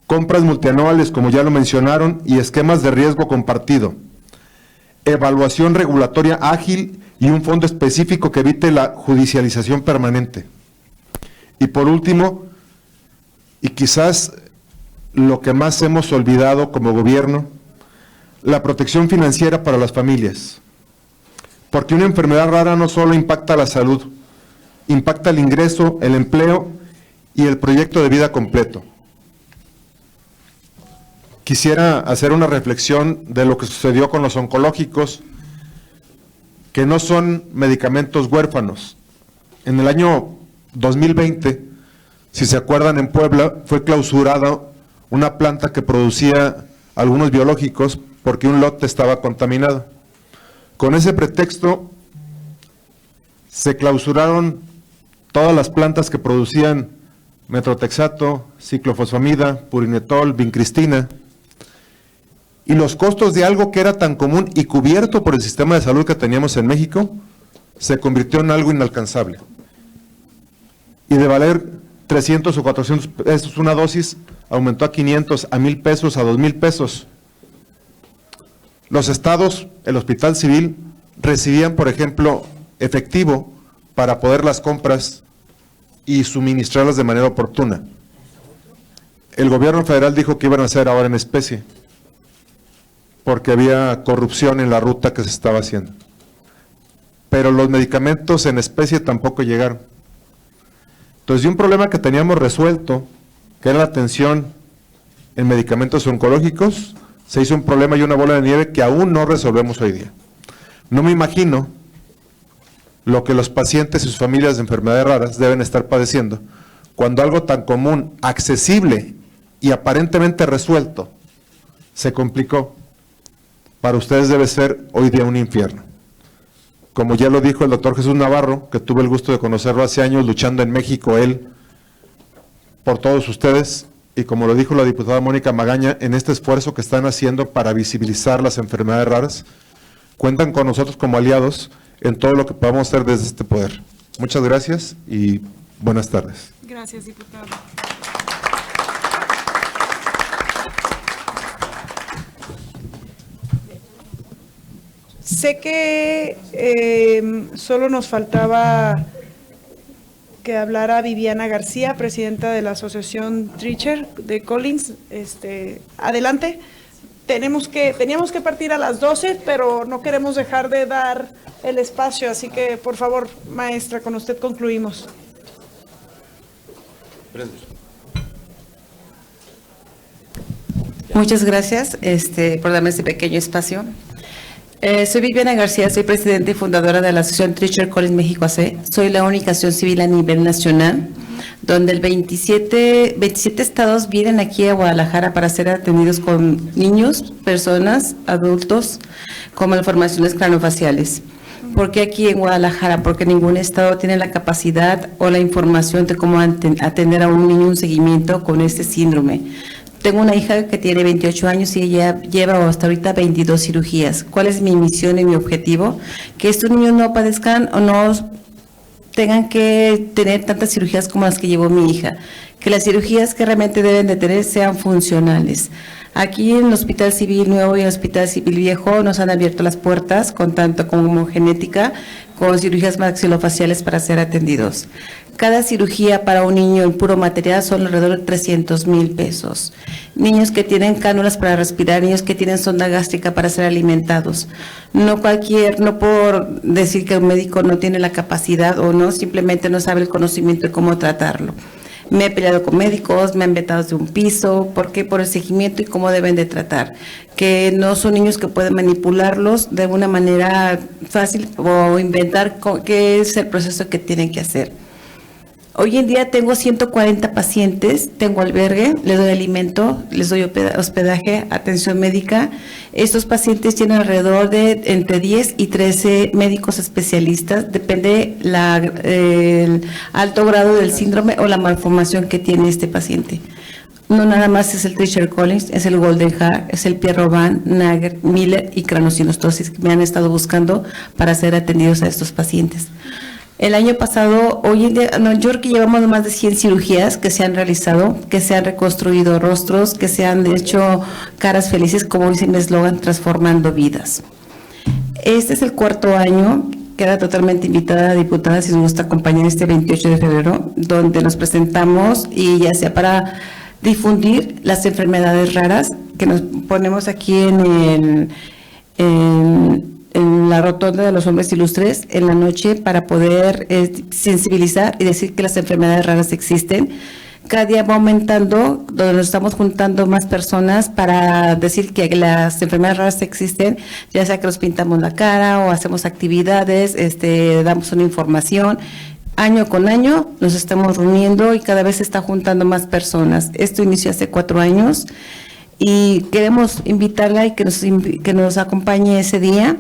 Compras multianuales, como ya lo mencionaron, y esquemas de riesgo compartido. Evaluación regulatoria ágil y un fondo específico que evite la judicialización permanente. Y por último, y quizás lo que más hemos olvidado como gobierno, la protección financiera para las familias. Porque una enfermedad rara no solo impacta la salud, impacta el ingreso, el empleo y el proyecto de vida completo. Quisiera hacer una reflexión de lo que sucedió con los oncológicos, que no son medicamentos huérfanos. En el año 2020, si se acuerdan, en Puebla fue clausurada una planta que producía algunos biológicos porque un lote estaba contaminado. Con ese pretexto se clausuraron todas las plantas que producían metrotexato, ciclofosfamida, purinetol, vincristina, y los costos de algo que era tan común y cubierto por el sistema de salud que teníamos en México se convirtió en algo inalcanzable. Y de valer 300 o 400 pesos una dosis, aumentó a 500, a 1,000 pesos, a 2,000 pesos. Los estados, el Hospital Civil, recibían, por ejemplo, efectivo para poder las compras y suministrarlas de manera oportuna. El gobierno federal dijo que iban a hacer ahora en especie, porque había corrupción en la ruta que se estaba haciendo. Pero los medicamentos en especie tampoco llegaron. Entonces, de un problema que teníamos resuelto, que era la atención en medicamentos oncológicos, se hizo un problema y una bola de nieve que aún no resolvemos hoy día. No me imagino lo que los pacientes y sus familias de enfermedades raras deben estar padeciendo cuando algo tan común, accesible y aparentemente resuelto se complicó. Para ustedes debe ser hoy día un infierno. Como ya lo dijo el doctor Jesús Navarro, que tuve el gusto de conocerlo hace años, luchando en México él por todos ustedes, y como lo dijo la diputada Mónica Magaña, en este esfuerzo que están haciendo para visibilizar las enfermedades raras, cuentan con nosotros como aliados en todo lo que podamos hacer desde este poder. Muchas gracias y Buenas tardes. Gracias, diputado. Sé que solo nos faltaba que hablara Viviana García, presidenta de la Asociación Treacher de Collins. Adelante. Teníamos que partir a las 12, pero no queremos dejar de dar el espacio, así que por favor, maestra, con usted concluimos. Muchas gracias por darme este pequeño espacio. Soy Viviana García, soy presidenta y fundadora de la Asociación Treacher Collins México AC. Soy la única asociación civil a nivel nacional, donde el 27 estados vienen aquí a Guadalajara para ser atendidos con niños, personas, adultos, con malformaciones craneofaciales. ¿Por qué aquí en Guadalajara? Porque ningún estado tiene la capacidad o la información de cómo atender a un niño un seguimiento con este síndrome. Tengo una hija que tiene 28 años y ella lleva hasta ahorita 22 cirugías. ¿Cuál es mi misión y mi objetivo? Que estos niños no padezcan o no tengan que tener tantas cirugías como las que llevó mi hija. Que las cirugías que realmente deben de tener sean funcionales. Aquí en el Hospital Civil Nuevo y el Hospital Civil Viejo nos han abierto las puertas con tanto como genética, con cirugías maxilofaciales para ser atendidos. Cada cirugía para un niño en puro material son alrededor de 300,000 pesos. Niños que tienen cánulas para respirar, niños que tienen sonda gástrica para ser alimentados. No por decir que un médico no tiene la capacidad o no, simplemente no sabe el conocimiento de cómo tratarlo. Me he peleado con médicos, me han vetado de un piso, ¿por qué? Por el seguimiento y cómo deben de tratar. Que no son niños que pueden manipularlos de una manera fácil o inventar qué es el proceso que tienen que hacer. Hoy en día tengo 140 pacientes, tengo albergue, les doy alimento, les doy hospedaje, atención médica. Estos pacientes tienen alrededor de entre 10 y 13 médicos especialistas, depende el alto grado del síndrome o la malformación que tiene este paciente. No nada más es el Treacher Collins, es el Golden Heart, es el Pierre-Robin, Nager, Miller y craniosynostosis que me han estado buscando para ser atendidos a estos pacientes. El año pasado, hoy en día, yo creo que llevamos más de 100 cirugías que se han realizado, que se han reconstruido rostros, que se han hecho caras felices, como dice mi eslogan, transformando vidas. Este es el 4º año, queda totalmente invitada a diputada si nos gusta acompañar este 28 de febrero, donde nos presentamos y ya sea para difundir las enfermedades raras que nos ponemos aquí en la rotonda de los hombres ilustres en la noche para poder sensibilizar y decir que las enfermedades raras existen. Cada día va aumentando, donde nos estamos juntando más personas para decir que las enfermedades raras existen, ya sea que nos pintamos la cara o hacemos actividades, damos una información. Año con año nos estamos reuniendo y cada vez se está juntando más personas. Esto inició hace 4 años. Y queremos invitarla y que nos acompañe ese día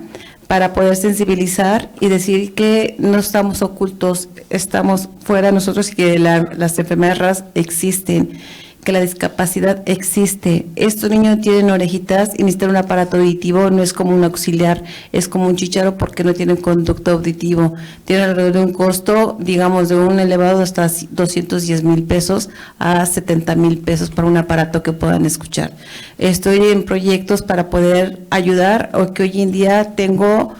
para poder sensibilizar y decir que no estamos ocultos, estamos fuera nosotros y que las enfermedades raras existen, que la discapacidad existe. Estos niños tienen orejitas y necesitan un aparato auditivo, no es como un auxiliar, es como un chícharo porque no tienen conducto auditivo. Tienen alrededor de un costo, digamos, de un elevado hasta 210,000 pesos a 70,000 pesos para un aparato que puedan escuchar. Estoy en proyectos para poder ayudar, o que hoy en día tengo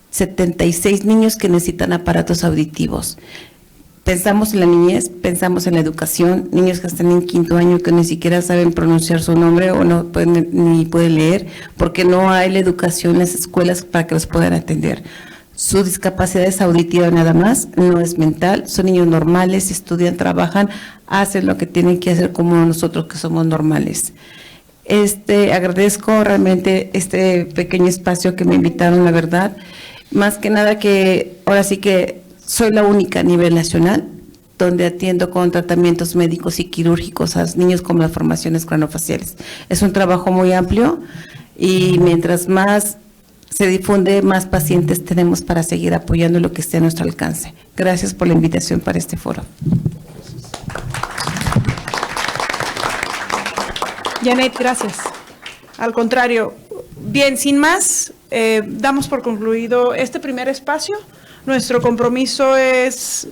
76 niños que necesitan aparatos auditivos. Pensamos en la niñez, pensamos en la educación, niños que están en 5º año que ni siquiera saben pronunciar su nombre o no pueden, ni pueden leer, porque no hay la educación en las escuelas para que los puedan atender. Su discapacidad es auditiva nada más, no es mental, son niños normales, estudian, trabajan, hacen lo que tienen que hacer como nosotros que somos normales. Agradezco realmente este pequeño espacio que me invitaron, la verdad, más que nada que ahora sí que soy la única a nivel nacional donde atiendo con tratamientos médicos y quirúrgicos a niños con malformaciones craneofaciales. Es un trabajo muy amplio y mientras más se difunde, más pacientes tenemos para seguir apoyando lo que esté a nuestro alcance. Gracias por la invitación para este foro. Janet, gracias. Al contrario, bien, sin más, damos por concluido este primer espacio. Nuestro compromiso es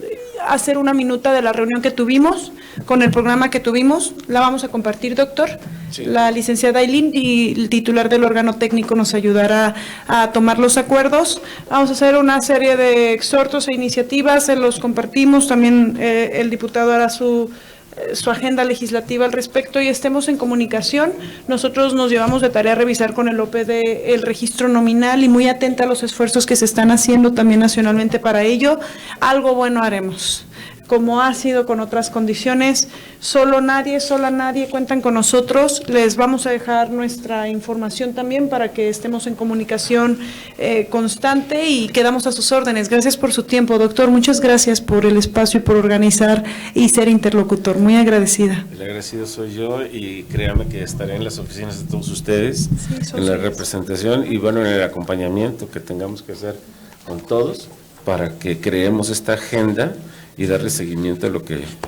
hacer una minuta de la reunión que tuvimos, con el programa que tuvimos. La vamos a compartir, doctor. Sí. La licenciada Ailín y el titular del órgano técnico nos ayudará a tomar los acuerdos. Vamos a hacer una serie de exhortos e iniciativas, se los compartimos. También el diputado hará su agenda legislativa al respecto y estemos en comunicación. Nosotros nos llevamos de tarea a revisar con el OPD el registro nominal y muy atenta a los esfuerzos que se están haciendo también nacionalmente para ello. Algo bueno haremos. Como ha sido con otras condiciones, sola nadie cuentan con nosotros. Les vamos a dejar nuestra información también para que estemos en comunicación constante y quedamos a sus órdenes. Gracias por su tiempo, doctor. Muchas gracias por el espacio y por organizar y ser interlocutor. Muy agradecida. El agradecido soy yo y créame que estaré en las oficinas de todos ustedes, Sí, en la socios. representación y bueno, en el acompañamiento que tengamos que hacer con todos para que creemos esta agenda y darle seguimiento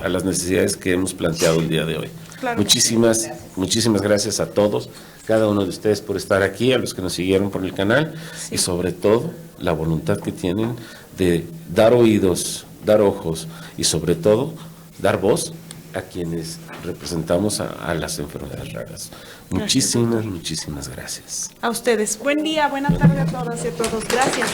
a las necesidades que hemos planteado el día de hoy. Claro. Muchísimas gracias a todos, cada uno de ustedes por estar aquí, a los que nos siguieron por el canal y sobre todo la voluntad que tienen de dar oídos, dar ojos y sobre todo dar voz a quienes representamos a las enfermedades raras. Muchísimas gracias. A ustedes. Buen día, buena tarde a todas y a todos. Gracias.